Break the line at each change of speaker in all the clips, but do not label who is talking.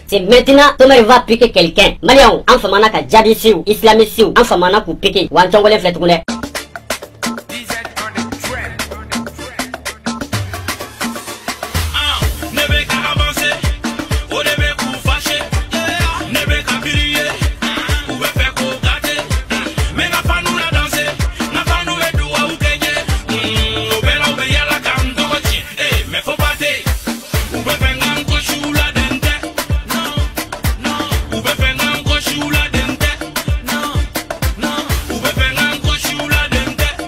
C'est maintenant Tomari va piquer quelqu'un. Malion, en famana ka jadi siou, islamiste siou, en famana ku piquer. Wan chongole flet kune.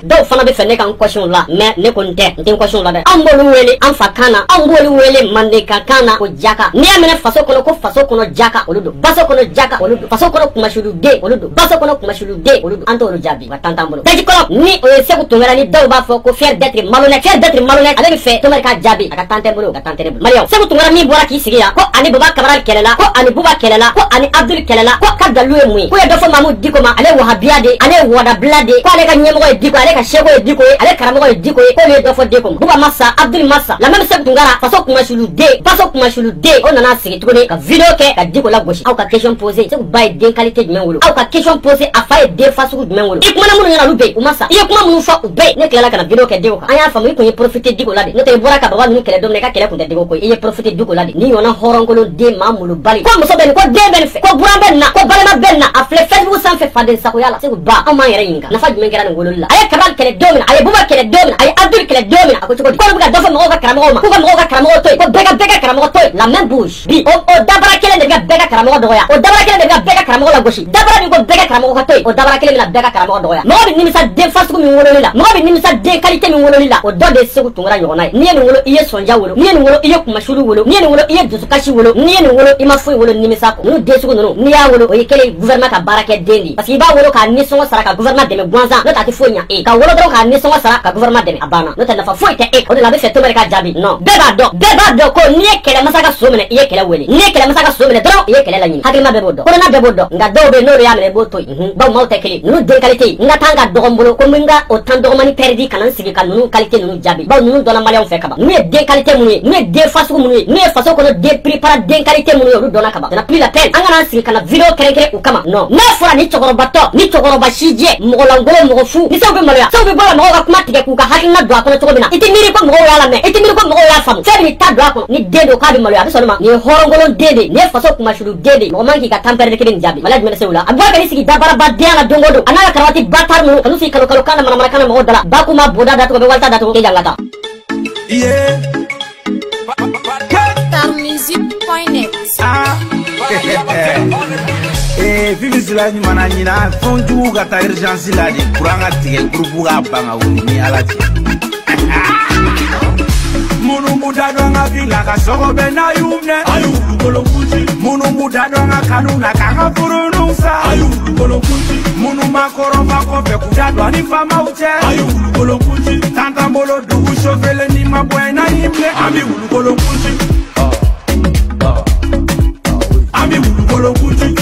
Dɔw fana bɛ fɛ ne ka n question la mais ne kɔni tɛ n tɛ n question la dɛ. An b'olu wele an fa kan na, an b'olu wele Mandeka kan na ko jaka. N'i y'a minɛ faso kɔnɔ ko faso kɔnɔ jaka olu don, baso kɔnɔ jaka olu don, faso kɔnɔ kumasuluden olu don, baso kɔnɔ kumasuluden olu don. An t'olu jaabi wa tan t'an bolo. Daji kɔrɔ ni o ye Seku Tunkara ni dɔw b'a fɔ ko fier d'être malhonnête, fier d'être malhonnête ale bɛ fɛ Tomari ka jaabi a ka tan tɛ bolo o ka tan tɛ ne bolo. Mariam Seku Tunkara min bɔra k'i sigi yan ko ani Baba Kamara kɛlɛla, ko ani Buba kɛlɛla, ko ani Abdul kɛlɛla, ko ka dalu ye mun ye? Ko ye dɔ fɔ Mamu Diko ma ale ye wahabiya de, ale ye wadabila de, ko ale ka ɲɛmɔgɔ ye Diko, ale ka seko ye Diko ye, ale karamɔgɔ ye Diko ye, ko ye dɔ fɔ Diko ma. Buba Massa, Abdul Massa, la même Seku Tunkara faso kumasuluden, baso kumasuluden o nana sigi tuguni ka video kɛ ka Diko lagosi. Aw ka question poser Seku ba ye den qualité jumɛn wolo? Aw ka question poser a fa ye den fasugu jumɛn wolo? I kumana minnu ɲɛna olu bɛ yen u ma sa. I ye kuma minnu fɔ u bɛɛ ye. Ne tilala ka na video kɛ Diko kan. An y'a faamu i kun ye profiter Diko la de. N'o tɛ i bɔra ka baba ninnu kɛlɛ don min na i ka kɛlɛ kun tɛ Diko ko ye. I ye profiter Diko la de. Ni ɲɔgɔnna hɔrɔnkolon den maa mulu bali. Ko muso bɛ nin, ko den bɛ nin fɛ, ko buran bɛ nin na, ko balima bɛ nin na. A filɛ Facebook sanfɛ faden sagoya la. Seku ba anw m'an yɛrɛ ɲininka nafa jumɛn kɛra nin wololi la? A ye Kabal kɛlɛ don min na, a ye Buba kɛlɛ don min na, a ye Abdul kɛlɛ don min na. A ko cogo di? Ko ne bɛ ka dɔ fɔ mɔgɔw ka karamɔgɔw ma, k'u ka mɔgɔw ka karamɔgɔw to yen, ko bɛɛ ka karamɔgɔ to yen. La même bouche. Bi o dabara kelen de bɛ ka bɛɛ ka karamɔgɔ dɔgɔya. O dabara kelen de bɛ ka bɛɛ ka karamɔgɔ lagosi. Dabara min ko bɛɛ ka karamɔgɔ ka to yen, o dabara kelen bɛna bɛɛ ka karamɔgɔ dɔgɔya. Mɔgɔ bɛ nimisa den fasugu min wololi la, mɔgɔ bɛ nimisa den qualité min wololi la, o dɔ de ye Seku Tunkara ɲɔgɔnna ye. N'i ye nin wolo i ye sɔnja wolo, n'i ye nin wolo i ye kumasulu wolo, n'i ye nin wolo i ye dusukasi wolo, n'i ye nin wolo i ma foyi wolo nimisa kɔ. Ninnu den sugu ninnu n'i y'a wolo o ye kelen gouvernement ka baara kɛ den de ye. Parce que i b'a wolo k'a nisɔngɔ sara ka gouvernement dɛmɛ gansan, n'o tɛ a tɛ foyi ɲɛ e. Ka wolo dɔrɔn k'a nisɔngɔ sara ka gouvernement dɛmɛ a banna, n'o tɛ nafa foyi tɛ e. O de la a bɛ fɛ Tomari ka jaabi non. Bɛɛ b'a dɔn ko n'i ye kɛlɛmasa ka so minɛ i ye kɛlɛ wele, n'i ye kɛlɛmasa ka so minɛ dɔrɔn i ye kɛlɛ laɲini. Hakilima bɛɛ b'o dɔn, kɔnɔna bɛɛ b'o dɔn, nka dɔw bɛ yen n'olu y'a minɛ i b'o to yen. Bawo maaw tɛ kelen, ninnu den qualité n ka taa n ka dɔgɔ n bolo ko n ka o temps dɔgɔmani perdre ka na n sigi ka ninnu qualité ninnu jaabi. Bawo ninnu dɔnna maliyɛnw fɛ kaban. Ninnu ye den qualité minnu ye, ninnu ye den fasugu minnu ye, ninnu ye faso kɔnɔ den préparé den qualité minnu ye olu dɔnna kaban. Ça n'a plus la peine an ka n'an sigi ka na video kɛrɛnkɛrɛn u kama. Non, n'a fɔra ni cɛkɔrɔbatɔ, ni cɛkɔrɔba si jɛ, mɔgɔ lankolon, mɔgɔ fu, ni Seku bɛ maloya, Seku bɛ bɔ la mɔgɔw ka kuma tigɛ k'u ka hakilina don a kɔnɔ cogo min na. I tɛ miiri ko mɔgɔw y'a lamɛn, i tɛ miiri ko mɔgɔw y'a faamu. Fɛn min ta don a kɔnɔ ni den don k'a bɛ maloya a bɛ sɔn ma. Nin ye hɔrɔnkolon den de, nin ye faso kumasuluden de. Mɔgɔ man k'i ka temps perdre kelen nin jaabi. Wala jumɛn de se o la? A bɔra ka n'i sigi dabarabadenya la don o don. A n'a ka karamɔgɔti batar ninnu ka n'u sigi kalo kan na manamanakan na mɔgɔw da la. Bakuma boda datugu bɛ walita datugu k'e janga ta.
Starmusic.net.
Fifi sila ɲuman ɲina fɛn jugu ka taa urgence la de kuran ka tigɛ groupe ka ban ka wuli ni ala cɛ. Munnu b'u da dɔn ka villa ka sɔgɔ bɛ n'a y'u minɛ a y'u bolo kunci. Munnu b'u da dɔn ka kanu na k'an ka furuninw sa a y'u bolo kunci. Munnu ma kɔrɔba kɔfɛ k'u da dɔn ni faamaw cɛ a y'u bolo kunci. Tantan bolo dugu sofele ni ma bɔ yen n'a y'i minɛ an bɛ wulu bolo kunci. An bɛ wulu bolo kunci.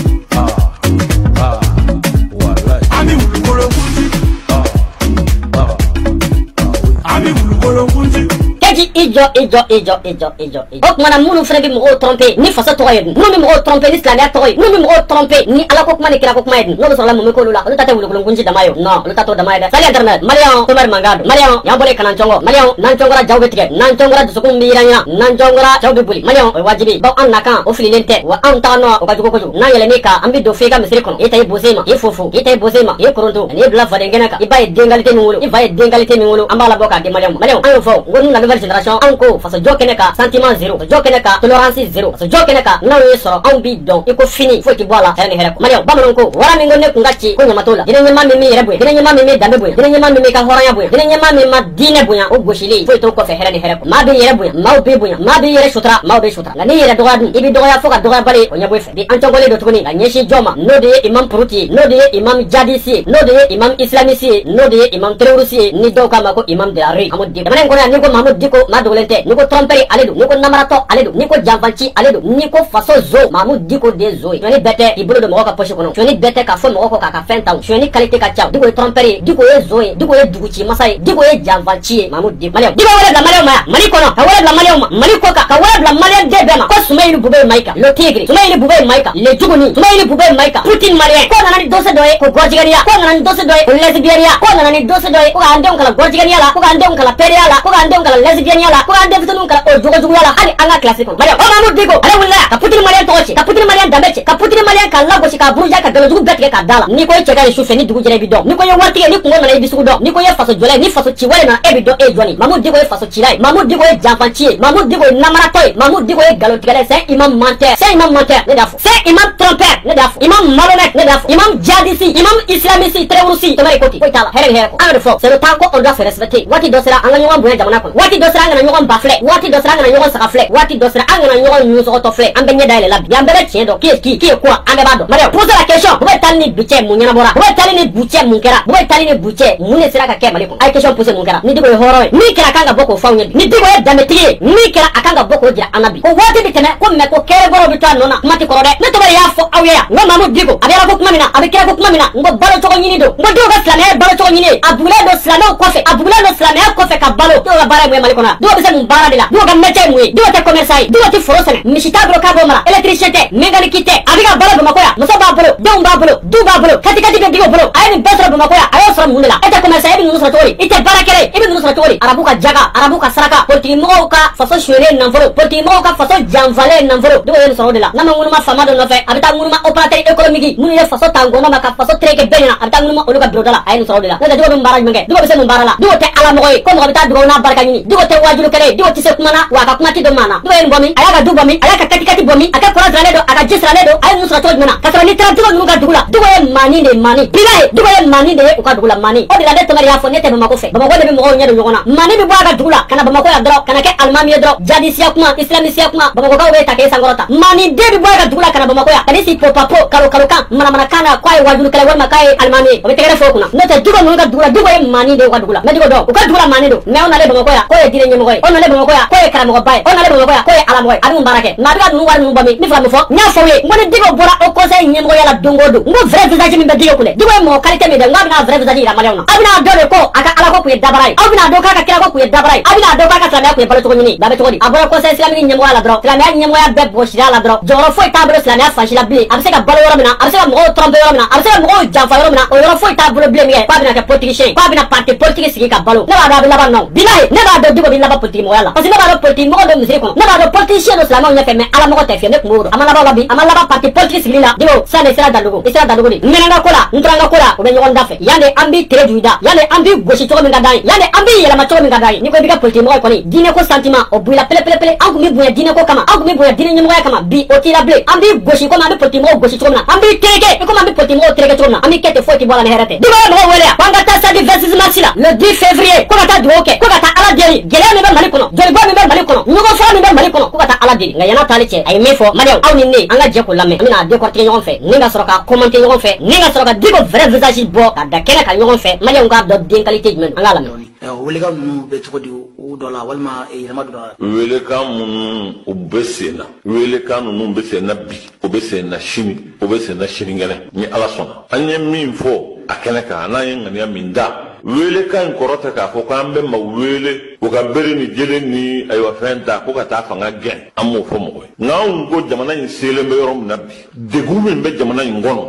Ijo. O kumana minnu fana bɛ mɔgɔw tromper ni faso tɔgɔ ye dun, minnu bɛ mɔgɔw tromper ni silamɛya tɔgɔ ye, minnu bɛ mɔgɔw tromper ni ala ko kuma ni kira ko kuma ye dun, n'olu sɔrɔla mun bɛ k'olu la, olu ta tɛ wulukolon kunci dama ye o, non, olu ta t'o dama ye dɛ. Sali internet, maliyɛnw Tomari mankan don, maliyɛnw y'an bɔlen kana cɔngɔ, maliyɛnw n'an cɔngɔra jaw bɛ tigɛ, n'an cɔngɔra dusukun bɛ yiran, n'an cɔngɔra jaw bɛ boli, maliyɛnw o ye wajibi, bawo an nakan o fililen tɛ, wa an taga nɔ o ka jugu kojugu, n'an yɛlɛn'i kan an bɛ don f'i ka misiri kɔnɔ, i ta i bose ma, i fufu, i ta i bose ma, i koronto, n'i bila faden kɛnɛ kan, i ba ye den qualité min wolo, i fa ye den qualité min wolo, an b'a labɔ k'a di maliyɛnw ma, maliyɛnw an y'o fɔ, n ko nous la nouvelle génération an ko faso jɔ kɛnɛ kan sentiment zéro, faso jɔ kɛnɛ kan tolérance zéro, faso jɔ kɛnɛ kan n'anw ye sɔrɔ anw b'i dɔn i ko fini foyi ti bɔ a la hɛrɛ ni hɛrɛ kɔ. Maliyɛnw bamananw ko wara min ko ne kun ka ci ko ɲama t'o la, jinɛ ɲɛmaa min b'i yɛrɛ bonya, jinɛ ɲɛmaa min b'i danbe bonya, jinɛ ɲɛmaa min b'i ka hɔrɔnya bonya, jinɛ ɲɛmaa min ma diinɛ bonya o gosili foyi t'o kɔfɛ hɛrɛ ni hɛrɛ kɔ. Maa b'i yɛrɛ bonya, maaw b'i bonya, maa b'i yɛrɛ sutura, maaw b'i sutura, nka n'i yɛrɛ dɔgɔya dun i b'i dɔgɔya fo ka dɔgɔya bali o ɲɛ bɔ i fɛ. Bi an cɔngɔlen don tuguni ka ɲɛsin jɔn ma n'o de ye imam Puruti ye, n'o de ye imam Jadisi ye, n'o de ye imam Islamiste ye, n'o de ye imam terroriste ye, ni dɔw k'a ma ko imam de la rue Mahamud Diko. Jamana in kɔnɔ yan n'i ko Mahamud Diko maa dogolen tɛ ni ko tromperie ale don ni ko namaratɔ ale don ni ko janfanci ale don ni ko faso zo Mamu Diko de zo ye sonyani bɛɛ tɛ i bolo don mɔgɔ ka poche kɔnɔ sonyani bɛɛ tɛ ka fɔ mɔgɔ kɔ k'a ka fɛn ta sonyani qualité ka ca Diko ye tromperie Diko ye zo ye Diko ye duguci masa ye Diko ye janfanci ye Mamu Diko Malien Diko wele bila Malien ma ya Mali kɔnɔ ka wele bila Malien ma Mali kɔ kan ka wele bila Malien de bɛɛ ma ko Soumaïli Boubé Maïga le tigre Soumaïli Boubé Maïga le juguni Soumaïli Boubé Maïga Poutine Malien ko nana ni dossier dɔ ye ko gorjigɛniya ko nana ni dossier dɔ ye ko lesbienneya ko nana ni dossier dɔ ye ko k'an denw kalan gorjigɛniya la ko k'an denw kalan pereya la ko k'an denw kalan lesbienneya la ko k'an denw fitininw kalan o jogojuguya la hali an ka classe kɔnɔ Malien o Mamu Diko ale wulila yan ka Poutine Malien tɔgɔ ci ka Poutine Malien danbe ci ka Poutine Malien ka lagosi ka buruja ka galojugu bɛɛ tigɛ ka da la ni ko ye cɛ ka ye sufɛ ni dugu jɛra i bi dɔn ni ko ye waritigi ni kungo nana i bi sugu dɔn ni ko ye faso jɔla ye ni faso ci wale nana e bi dɔn e jɔni Mamu Diko ye faso cila ye Mamu Diko ye janfanci ye Mamu Diko ye namaratɔ ye Mamu Diko ye galotigɛla ye c'est imam menteur c'est imam menteur ne da fɔ c'est imam trompeur ne da fɔ imam malhonnête ne da fɔ imam djihadiste imam islamiste terroriste tomari koti foyi t'a la hɛrɛ hɛrɛ ko an de fɔ c'est le temps qu'on doit se respecter waati dɔ sera an ka ɲɔgɔn bonya jamana kɔnɔ waati dɔ sera an kana ɲɔgɔn ba filɛ waati dɔ sera an kana ɲɔgɔn saga filɛ waati dɔ sera an kana ɲɔgɔn ɲusɔgɔtɔ filɛ an bɛ ɲɛ dayɛlɛ la bi yan bɛɛ bɛ tiɲɛ dɔn qui est quoi an bɛɛ b'a dɔn Mariam pose la question bu bɛ taali ni bi cɛ mun ɲɛnabɔra bu bɛ taali ni bu cɛ mun kɛra bu bɛ taali ni bu cɛ mun de sera ka kɛ Mali kɔnɔ a ye question pose mun kɛra ni Diko ye hɔrɔn ye min kɛra a kan ka bɔ k'o f'aw ɲɛ bi ni Diko ye danbetigi ye min kɛra a kan ka bɔ k'o jira an na bi o waati bi tɛmɛ ko mɛ ko kɛrɛbɔrɔw bi to a nɔ na kuma ti kɔrɔ dɛ ne tɔgɔ de y'a fɔ aw ye yan n ko Mamu Diko a bɛ yala ko kuma min na a bɛ kɛra ko kuma min na n ko balo cogo ɲini don n ko dɔw ka silamɛya ye balo cogo ɲini ye a bugulen don silamɛw kɔfɛ a bugulen don silamɛya kɔfɛ ka balo dɔw ka baara ye mun ye Mali kɔnɔ dɔw bɛ se mun baara de la dɔw ka métier ye mun ye dɔw tɛ commerçant ye dɔw tɛ foro sɛnɛ misi t'a bolo k'a b'o mara électricien tɛ mécanicien tɛ a bɛ ka balo Bamakɔ yan muso b'a bolo denw b'a bolo du b'a bolo kati bɛ Diko bolo a ye nin bɛɛ sɔrɔ Bamakɔ yan a y'o sɔrɔ mun de la e tɛ commerçant e bɛ ninnu sɔrɔ cogo di i tɛ baarakɛla ye i bɛ ninnu sɔrɔ cogo di arabu ka jaga arabu ka saraka politigimɔgɔw ka faso suyelen nafolo politigimɔgɔw ka faso janfalen nafolo Diko ye nin sɔrɔ o de la n'a ma ŋunuma faama dɔ nɔfɛ a bɛ taa ŋunuma opérateur économique minnu ye faso ta ngɔnɔ ma ka faso tereke bɛɛ ɲɛna a bɛ taa ŋunuma olu ka bureau da la a ye nin sɔrɔ o de la n'o tɛ Diko bɛ mun baara jumɛn kɛ Diko bɛ se mun baara la Diko tɛ ala mɔgɔ ye ko mɔgɔ bɛ taa dugawu n'a barika ɲini Diko tɛ wajulukɛla ye Diko tɛ se kuma na wa a ka kuma ti dɔn maa na Diko ye nin bɔ min a y'a ka du bɔ min a y'a ka kati bɔ min a ka kɔrɔ siralen don a ka ji siralen don a ye ninnu sɔrɔ cogo jumɛn na ka sɔrɔ ni taara Diko ninnu ka dugu la Diko ye maani de ye maani bilahi Diko ye maani de ye u ka dugu la maani o de la ne tɔmɛ de y'a fɔ ne tɛ Bamakɔ fɛ Bamakɔ de bɛ mɔgɔw ɲɛ don ɲɔgɔn na maani bɛ bɔ a ka dugu la ka na Bamakɔ yan dɔrɔn ka na kɛ alimami ye dɔrɔn jadisiya kuma islamisiya kuma Bamakɔkaw bɛ ta k'e sankɔrɔta maani den bɛ bɔ a ka dugu la ka na Bamakɔ yan ka n'i sigi popapo kalo kan manamanakan na k'a ye wajulukɛla walima k'a ye alimami ye o bɛ tɛgɛrɛ fɔ o kunna n'o tɛ Diko ninnu ka dugu la Diko ye maani de ye u ka dugu la mɛ Diko dɔn u ka dugu la maani don mɛ o nalen Bamakɔ yan k'o ye diinɛ ɲɛmɔgɔ ye o nalen Bamakɔ yan k'o ye karamɔgɔba ye o nalen Bamakɔ yan k'o ye alamɔgɔ ye a bɛ mun baara kɛ mɛ a bɛ ka ninnu wari ninnu bɔ min n bɛ fɛ ka mun fɔ n y'a fɔ aw ye n ko ni Diko bɔra au conseil ɲɛmɔgɔya la don o don n ko vrai visage min bɛ Diko kun dɛ Diko ye mɔgɔ qualité min dɛ n ko a bɛna vrai visage yira maliyɛnw na aw bɛna dɔn de ko a ka ala ko kun ye dabara ye aw bɛna dɔn k'a ka kira ko kun ye dabara ye aw bɛna dɔn k'a ka silamɛya kun ye balo cogo ɲini ba bɛ cogo di a bɔra conseil islamique ɲɛmɔgɔya la dɔrɔn silamɛya ɲɛmɔgɔya bɛɛ bɔsira la dɔrɔn jɔyɔrɔ foyi t'a bolo silamɛya fansi la bilen a bɛ se ka balo yɔrɔ min na a bɛ se ka mɔgɔw tromper yɔrɔ min na a bɛ se ka mɔgɔw janfa yɔrɔ min na o yɔrɔ foyi t'a bolo bilen min kɛ k'a bɛna kɛ politicien k'a bɛna parti politique sigi ka balo ne b'a dɔn a bɛ laban nɔ bilahi ne b'a dɔn Diko bɛ laban politique mɔgɔya la parce que ne b'a dɔn politique mɔgɔ dɔ misiri kɔnɔ ne b'a dɔn politicien dɔ silamɛw ɲɛfɛ mais ala mɔgɔ tɛ fiye ne kun b'o dɔn a ma laban o la bi a ma laban parti politique sigili la Diko sisan de sera Dandugu i sera Dandugu de n mɛnna n ka ko la n tora n ka ko la o bɛ ɲɔgɔn da fɛ yan de an b'i tere du i da yan de an b'i gosi cogo min ka d'an ye yan de an b'i yɛlɛma cogo min ka d'an ye n'i ko i bɛ kɛ politique mɔgɔ ye kɔni diinɛ ko sentiment o b'i la pele an kun bɛ bonya diinɛ ko kama an kun bɛ bonya diinɛ ɲɛmɔgɔya kama bi o t'i la bilen an b'i gosi komi an bɛ politique mɔgɔw gosi cogo min na an b'i tereke i komi an bɛ politique mɔgɔw tereke cogo min na an b'i kɛ ten foyi t'i bɔ a la ni hɛrɛ tɛ Diko ye mɔgɔw wele yan k'an ka taa samedi 26 mars la le 10 février ko ka taa dugawu kɛ ko ka taa ala deli gɛlɛya min bɛ Mali kɔnɔ jolibɔ min bɛ Mali kɔnɔ ɲɔgɔn fɔlɔ min bɛ Mali kɔnɔ ko ka taa ala deli nka yan'a taali cɛ a ye min fɔ maliyɛnw aw ni ne an ka jɛ k'o lamɛn an bɛna décortiquer ɲɔgɔn fɛ ni ka sɔrɔ ka commenter ɲɔgɔn fɛ ni ka sɔrɔ ka Diko vrai visage bɔ ka da kɛnɛ kan ɲɔgɔn fɛ maliyɛnw k'a dɔn den qualité jumɛn an k'a lamɛn
welekan ninnu bɛ cogo di u dɔ la walima yɛlɛma dɔ la
welekan minnu u bɛ sen na welekan ninnu bɛ sen na bi o bɛ sen na sini o bɛ sen na sinikɛnɛ ni ala sɔnna an ye min fɔ a kɛnɛ kan n'an ye ŋaniya min da welekan in kɔrɔ tɛ k'a fɔ k'an bɛ maaw wele u ka bere ni jele ni ayiwa fɛn ta ko ka taa fanga gɛn an m'o fɔ mɔgɔ ye nka anw ko jamana in selen bɛ yɔrɔ min na bi degun min bɛ jamana in kɔnɔ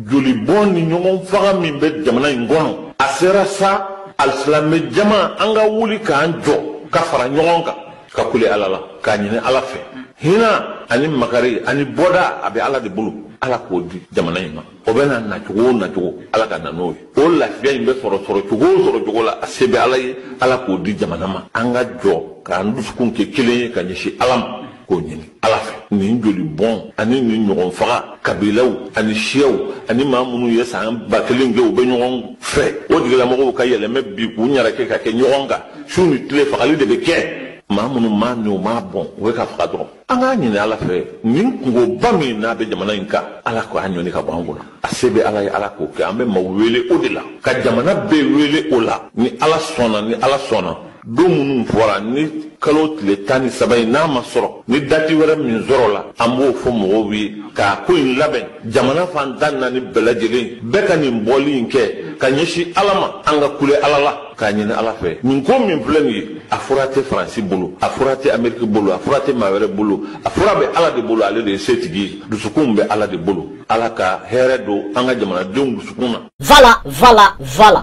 joli bɔn ni ɲɔgɔn faga min bɛ jamana in kɔnɔ a sera sa alisilamɛ jama an ka wuli k'an jɔ ka fara ɲɔgɔn kan ka kule ala la k'a ɲini ala fɛ hinɛ ani makari ani bɔda a bɛ ala de bolo ala k'o di jamana in ma o bɛ na nacogo o nacogo ala ka na n'o ye o lafiya in bɛ sɔrɔ cogo la a se bɛ ala ye ala k'o di jamana ma an ka jɔ k'an dusukun kɛ kelen ye ka ɲɛsin ala ma k'o ɲini ala fɛ nin joli bɔn ani nin ɲɔgɔn faga kabilaw ani siyaw ani maa minnu ye san 1000 kɛ u bɛ ɲɔgɔn fɛ o tigilamɔgɔw ka yɛlɛmɛ bi k'u ɲɛrɛ kɛ ka kɛ ɲɔgɔn kan su ni tile fagali de bɛ kɛ maa minnu maa ni o maa bɔn o bɛ ka faga dɔrɔn an k'a ɲini ala fɛ nin kungoba min n'a bɛ jamana in kan ala k'a ɲɔni ka bɔ an kɔnɔ a se bɛ ala ye ala k'o kɛ an bɛ maaw wele o de la ka jamana bɛɛ wele o la ni ala sɔnna don minnu fɔra ni kalo tile 13 n'a ma sɔrɔ ni dati wɛrɛ min sɔrɔ la an b'o fɔ mɔgɔw ye k'a ko in labɛn jamana fan 14 bɛɛ lajɛlen bɛɛ ka nin bɔli in kɛ ka ɲɛsin Ala ma an ka kule Ala la k'a ɲini Ala fɛ nin ko min filɛ nin ye a fura tɛ Faransi bolo a fura tɛ Ameriki bolo a fura tɛ maa wɛrɛ bolo a fura bɛ Ala de bolo ale de ye setigi ye dusukun bɛ Ala de bolo Ala ka hɛrɛ don an ka jamanadenw dusukun na. Voilà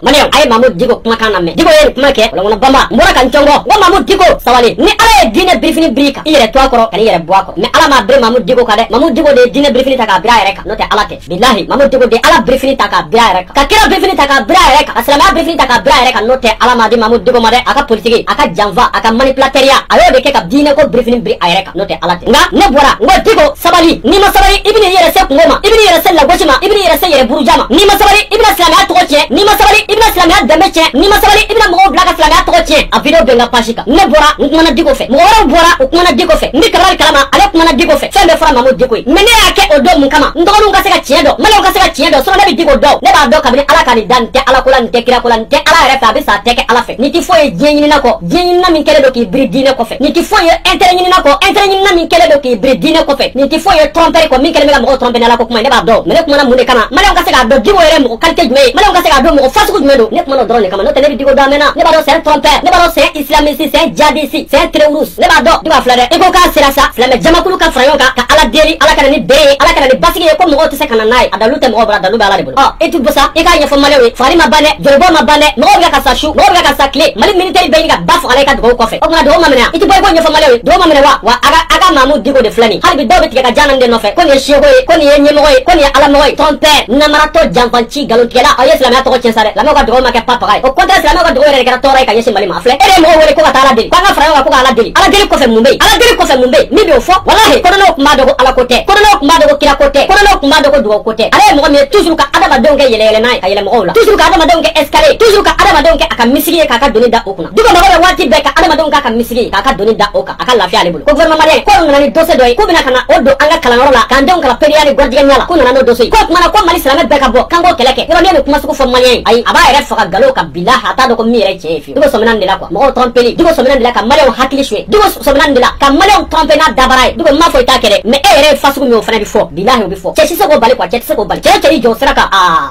Mariam aye Mamadou Diko kumakan na mɛn Diko ye kuma kɛ wala ŋɔnɔ bamba n bɔra ka n cɔngɔ n ko Mamadou Diko sabali ni Ala ye diinɛ birifini biri kan i yɛrɛ to a kɔrɔ ka n'i yɛrɛ bɔ a kɔrɔ mais Ala m'a biri Mamadou Diko kan dɛ Mamadou Diko de ye diinɛ birifini ta k'a biri a yɛrɛ kan n'o tɛ Ala tɛ bilahi Mamadou Diko de ye Ala birifini ta k'a biri a yɛrɛ kan ka kira birifini ta k'a biri a yɛrɛ kan ka silamɛya birifini ta k'a biri a yɛrɛ kan n'o tɛ Ala m'a di Mamadou Diko ma dɛ a ka politique a ka janfa a ka manipulateur a y'o de kɛ ka diinɛ ko birifini biri a yɛrɛ kan n'o tɛ Ala tɛ nka ne bɔra n ko Diko sabali n'i ma sabali i bɛn'i yɛrɛ se kungo ma i bɛn'i yɛrɛ se lagosi ma i bɛn'i yɛrɛ se yɛrɛ buruja ma n'i ma sabali i bɛna silamɛya tɔgɔ tiɲɛ n'i ma sabali i bɛna silamɛya danbe tiɲɛ n'i ma sabali i bɛna mɔgɔw bila ka silamɛya tɔgɔ tiɲɛ a video bɛ n ka page kan ne bɔra n kumana Diko fɛ mɔgɔ wɛrɛw bɔra u kumana Diko fɛ n bɛ kabali kalama ale kumana Diko fɛ fɛn bɛɛ fɔra Mamadou Diko ye mais ne y'a kɛ o don mun kama n dɔgɔninw ka se ka tiɲɛ dɔn maliyɛnw ka se ka tiɲɛ dɔn sinon ne bɛ Diko dɔn ne b'a dɔn kabini Ala ka nin da nin tɛ Ala ko la nin tɛ kira ko la nin tɛ Ala yɛrɛ fɛ a bɛ sa a tɛ kɛ Ala fɛ nin tɛ foyi ye diɲɛ ɲinina kɔ diɲɛ ɲinina min kɛlen don k'i biri diinɛ kɔfɛ nin tɛ foyi ye intérêt ɲinina kɔ intérêt ɲinina min kɛlen don k'i biri diinɛ kɔfɛ nin tɛ foyi ye tromperie kɔ min kɛlen bɛ ka mɔgɔw tromper n'Ala ko kuma ye ne b'a dɔn mais ne kumana mun de kama maliyɛnw ka se k'a dɔn Diko yɛrɛ mɔgɔ qualité jumɛn ye maliyɛnw ka se k'a dɔn mɔgɔ fasugu jumɛn don ne kumana o dɔrɔn de kama n'o tɛ ne bɛ Diko dɔn a mɛnna ne b'a dɔn c'est un trompeur ne b'a dɔn c'est un islamiste c'est un djihadiste c'est un terroriste ne b'a dɔn Diko a filɛ dɛ i ko k'a sera sa silamɛ jamakulu ka fara ɲɔgɔn kan ka Ala deli Ala ka na ni bere ye Ala ka na ni basigi ye ko mɔgɔw tɛ se ka na n'a ye a dalu tɛ mɔgɔw bolo a dalu bɛ Ala de bolo i ti bosa i k'a ɲɛfɔ maliyɛnw ye fagari ma ban dɛ jɔlibɔ ma ban dɛ mɔgɔw bɛ ka sa su mɔgɔw bɛ ka sa tile Mali militaire bɛ ɲini ka ba faga i ka dugawu kɔfɛ o tuma dugawu ma minɛ i ti bɔ i b'o ɲɛfɔ maliyɛnw ye dugawu ma minɛ wa a ka Mamadou Diko de filɛ nin hali bi dɔw bɛ tigɛ ka jana de nɔfɛ ko nin ye seko ye ko nin ye ɲɛmɔgɔ ye ko nin ye Alamɔgɔ ye trompeur namaratɔ janfanci nkalontigɛla aw ye silamɛya tɔgɔ tiɲɛ sa dɛ lamɛnw ka dugawu ma kɛ papaga ye o contraire silamɛw ka dugawu yɛrɛ de kɛra tɔɔrɔ ye ka ɲɛsin Mali ma a filɛ e de ye mɔgɔw wele ko ka taa Ala deli ko an ka fara ɲɔgɔn kan ko ka Ala deli Ala deli kɔfɛ mun bɛ yen Ala deli kɔfɛ mun bɛ yen min b'o fɔ walahi kɔnɔnaw tun b'a dɔn ko Ala ko tɛ kɔnɔnaw tun b'a dɔn ko kira ko tɛ kɔnɔnaw tun b'a dɔn ko dugawu ko tɛ ale ye mɔgɔ min ye toujours ka adamadenw kɛ yɛlɛyɛlɛ n'a ye ka yɛlɛ mɔgɔw la toujours ka adamadenw kɛ escalier toujours ka adamadenw kɛ a ka misiri ye k'a ka doni da o kunna Diko mago bɛ waati bɛɛ ka adamadenw k'a ka misiri ye k'a ka doni da o kan a ka lafiya ale bolo ko gouvernement malien ko nana ni dossier dɔ ye k'u bɛna ka na o don an ka kalanyɔrɔ la k'an denw kalan periya ni gwarijɛgɛnya la k'u nana n'o dossier ye ko kumana ko Mali silamɛ bɛɛ ka bɔ k'an k'o kɛlɛ kɛ yɔrɔ ne bɛ kuma sugu fɔ malien ye ayi a b'a yɛrɛ faga nkalon kan bilahi a t'a dɔn ko min yɛrɛ tiɲɛ ye fiyewu Diko sɔmina nin de la quoi mɔgɔw trompeli Diko sɔmina nin de la ka maliyɛnw hakili suɲɛ Diko sɔmina nin de la ka maliyɛnw tromper n'a dabara ye Diko m'a fɔ i t'a kɛ dɛ mais e yɛrɛ ye fasugu min o fana bɛ fɔ bilahi o bɛ fɔ cɛ tɛ se k'o bali quoi cɛ tɛ se k'o bali cɛ cɛ y'i jɔ o sira kan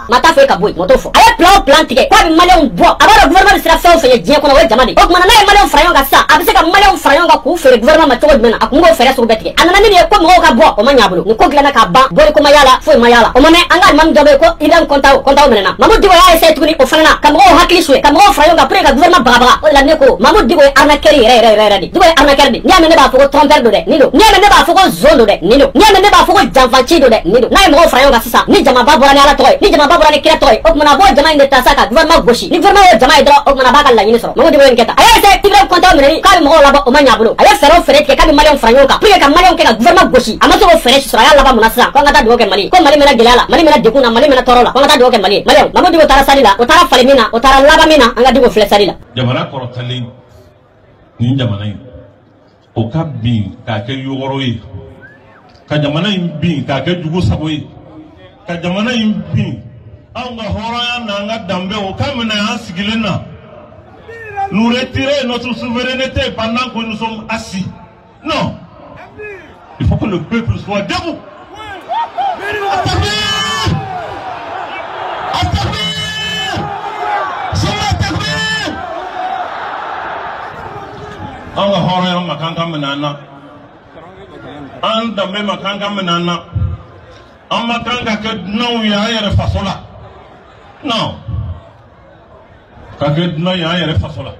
ma taa fɔ e ka bɔ yen mɔ t'o fɔ a ye plan o plan tigɛ k'a bɛ maliyɛnw bɔ a b'a dɔn gouvernement bɛ sira fɛn o fɛn ye diɲɛ kɔnɔ o ye jama de ye o kumana n'a ye maliyɛnw fara ɲɔgɔn kan sisan a bɛ se ka maliyɛnw fara ɲɔgɔn kan k'u feere gouvernement ma cogo jumɛn na a kun b'o fɛɛrɛ sugu bɛɛ tigɛ a nana min ye ko mɔgɔw ka bɔ o ma ɲɛ a bolo nin ko dilanna k'a ban bɔli ko ma y'a la foyi ma y'a la o ma mɛn an ka alimami dɔ bɛ yen ko Ibrahim Kontaw minɛna Mamadou Diko y'a essayé tuguni o fana na ka mɔgɔw hakili suɲɛ ka mɔgɔw fara ɲɔgɔn kan pour que ka gouvernement bagabaga o de la ne ko Mamadou Diko ye arnaqueur yɛrɛ de Diko ye arnaqueur de n'i y'a mɛn ne b'a fɔ ko trompeur don dɛ nin don n'i y'a mɛn ne b'a fɔ ko zon don dɛ nin don n'i y'a mɛn ne b'a fɔ ko janfanci don dɛ nin don n'a ye mɔgɔw fara ɲɔgɔn kan sisan ni jamaba bɔra ni Ala tɔgɔ ye ni jamaba bɔra ni kira tɔgɔ ye o kumana a b'o jama in de ta sa ka gouvernement gosi ni gouvernement y'o jama ye dɔrɔn o kumana a b'a ka laɲini sɔrɔ Mamadou Diko ye nin kɛ tan a y'a essayé Ibrahim Kontaw minɛni k'a bɛ mɔgɔw labɔ o ma ɲɛ a bolo a ye fɛɛrɛ o fɛɛrɛ tigɛ k'a bɛ maliyɛnw fara ɲɔgɔn kan pour que ka maliyɛnw kɛ ka gouvernement gosi a ma se k'o fɛɛrɛ si sɔrɔ a y'a laban mun na sisan ko an ka taa dugawu kɛ Mali ko Mali mɛna gɛlɛya la Mali mɛna degun na Mali mɛna tɔɔrɔ la ko an ka taa dugawu kɛ Mali ye maliyɛnw Mamadou Diko taara sali la o taara fali min na o taara laban min na an ka Diko filɛ sali la
jamana kɔrɔtalen nin jamana in o ka bin k'a kɛ yɔgɔrɔ ye ka jamana in bin k'a kɛ jugu sago ye ka jamana in bin anw ka hɔrɔnya n'an ka danbe o ka minɛ an sigilen na nous retirer notre souveraineté pendant que nous sommes assis non il faut que le peuple soit debout an ka hɔrɔnya ma kan ka minɛ an na an danbe ma kan ka minɛ an na an ma kan ka kɛ dunanw ye an yɛrɛ faso la non ka kɛ dunan ye an yɛrɛ faso la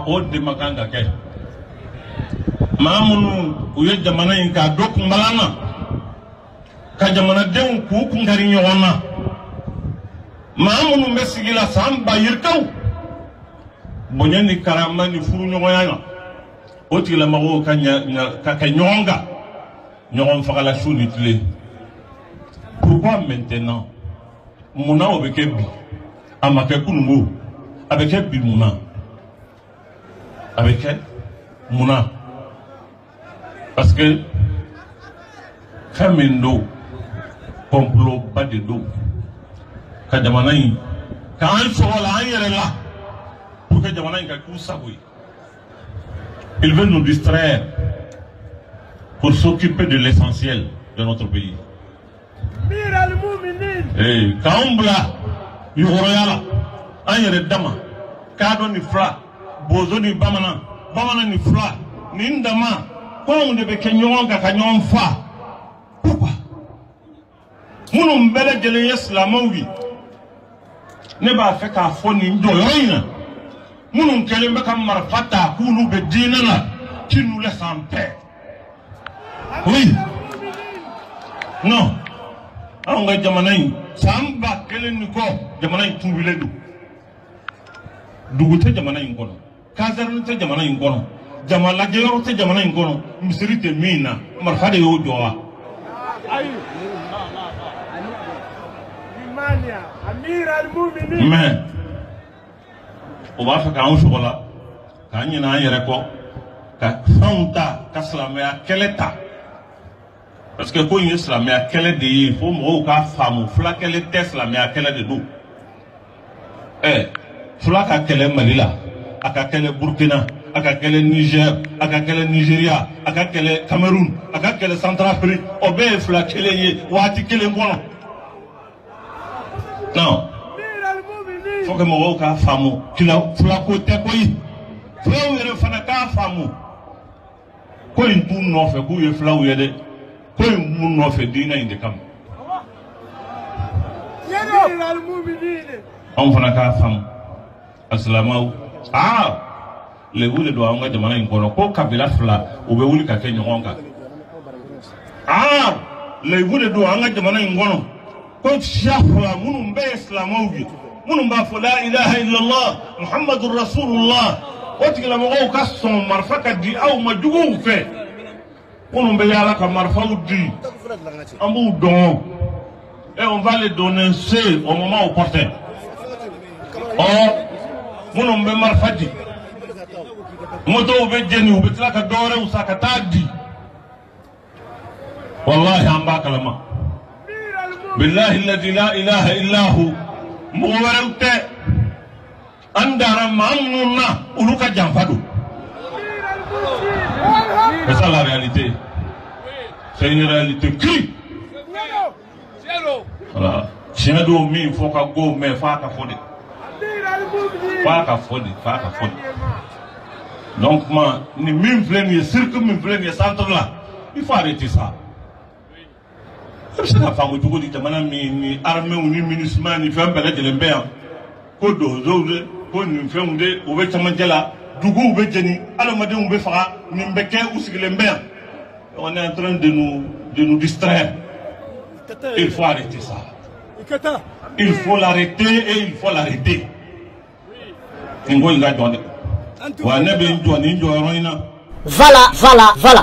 o de ma kan ka kɛ maa minnu u ye jamana in k'a don kunbalan na ka jamanadenw k'u kunkari ɲɔgɔn na maa minnu bɛ sigi la san ba yirikaw bonya ni karama ni furu ɲɔgɔnya na o tigilamɔgɔw ka kɛ ɲɔgɔn kan ɲɔgɔn fagala su ni tile pourquoi maintenant munna o bɛ kɛ bi a ma kɛ kunungo a bɛ kɛ bi munna a bɛ kɛ munna parce que fɛn min don complotba de don ka jamana in k'an sɔgɔ la an yɛrɛ la Ils veulent nous distraire pour s'occuper de l'essentiel de notre pays. Et Kambla, Yoroyala, Ayere Dama, Kado ni Fra, Bozo ni Bamana, Bamana ni Fra, Nindama, quoi on devait Kenyon Kanyon Fa. Pourquoi? Mounou Mbele Geleyes la Maui. Neba fait qu'à Foni Ndoyoina. Mounou Kelembe Marfata, Koulou Bedinana, qui nous laisse en paix. Oui. Non. On va Jamanaï. Samba Keleniko, Jamanaï Toubiledu. Dougoute Jamanaï Ngono. Kazarnete Jamanaï Ngono. Jamala Georote Jamanaï Ngono. Misrite Mina. Marfade Yodoa. Mais on va faire un chocolat. Quand il y a un record, quand Santa Kaslamea Keleta. Parce que quand il y a Slamea Keleta, il faut que la femme flaque les tests Slamea Keleta de nous. Eh, flaque à quel Malila, à quel Burkina, à quel Niger, à quel Nigeria, à quel Cameroun, à quel Centrafrique, obé flaque les Wati Kelengwana. Non. Il faut que mon cas famu. Tu l'as côté quoi? Faut que faire un famu. Quoi une tour non fait quoi il faut y aller. Quoi une moun non fait dîner in de cam. On fait un cas famu. Assalamu. Ah. Les boules doivent engager de manière incono. Quoi kabila fla ou be uli kake nyonga. Ah. Les boules doivent engager de manière incono. Quand Shafra Munumbe Islamogi, Munumba la ilaha illallah, Muhammadur Rasulullah, Otikla Mogo Kasson, Marfaka di Aou Madou fait. Munumbe Yalaka Marfaou di Amou don. Et on va les donner au moment opportun. Or, Munumbe Marfadi. Moto Vedjeni ou Betlaka Dore ou Sakatadi. Wallahi Ambakalama. Billahi alladhi la ilaha illa hu muwarante andara mamuna uluka jamfado. C'est ça la réalité. C'est une réalité crue. Voilà. Chien do mi foka go me faka fodi. Faka fodi. Donc moi ni mim fleni cirque mim fleni centre là. Il faut arrêter ça. C'est la femme qui dit que ni armée ou ni ministre ni fait un bel de l'embéa. Kodo, zose, ko ni fait un de, ou veut chamandela, dugu ou veut jeni, alors madame ou veut faire, ni mbeke ou si l'embéa. On est en train de nous distraire. Il faut arrêter ça. Il faut l'arrêter et il faut l'arrêter. Ngo inga donne. Wa nebe ndo ni ndo roina.
Voilà.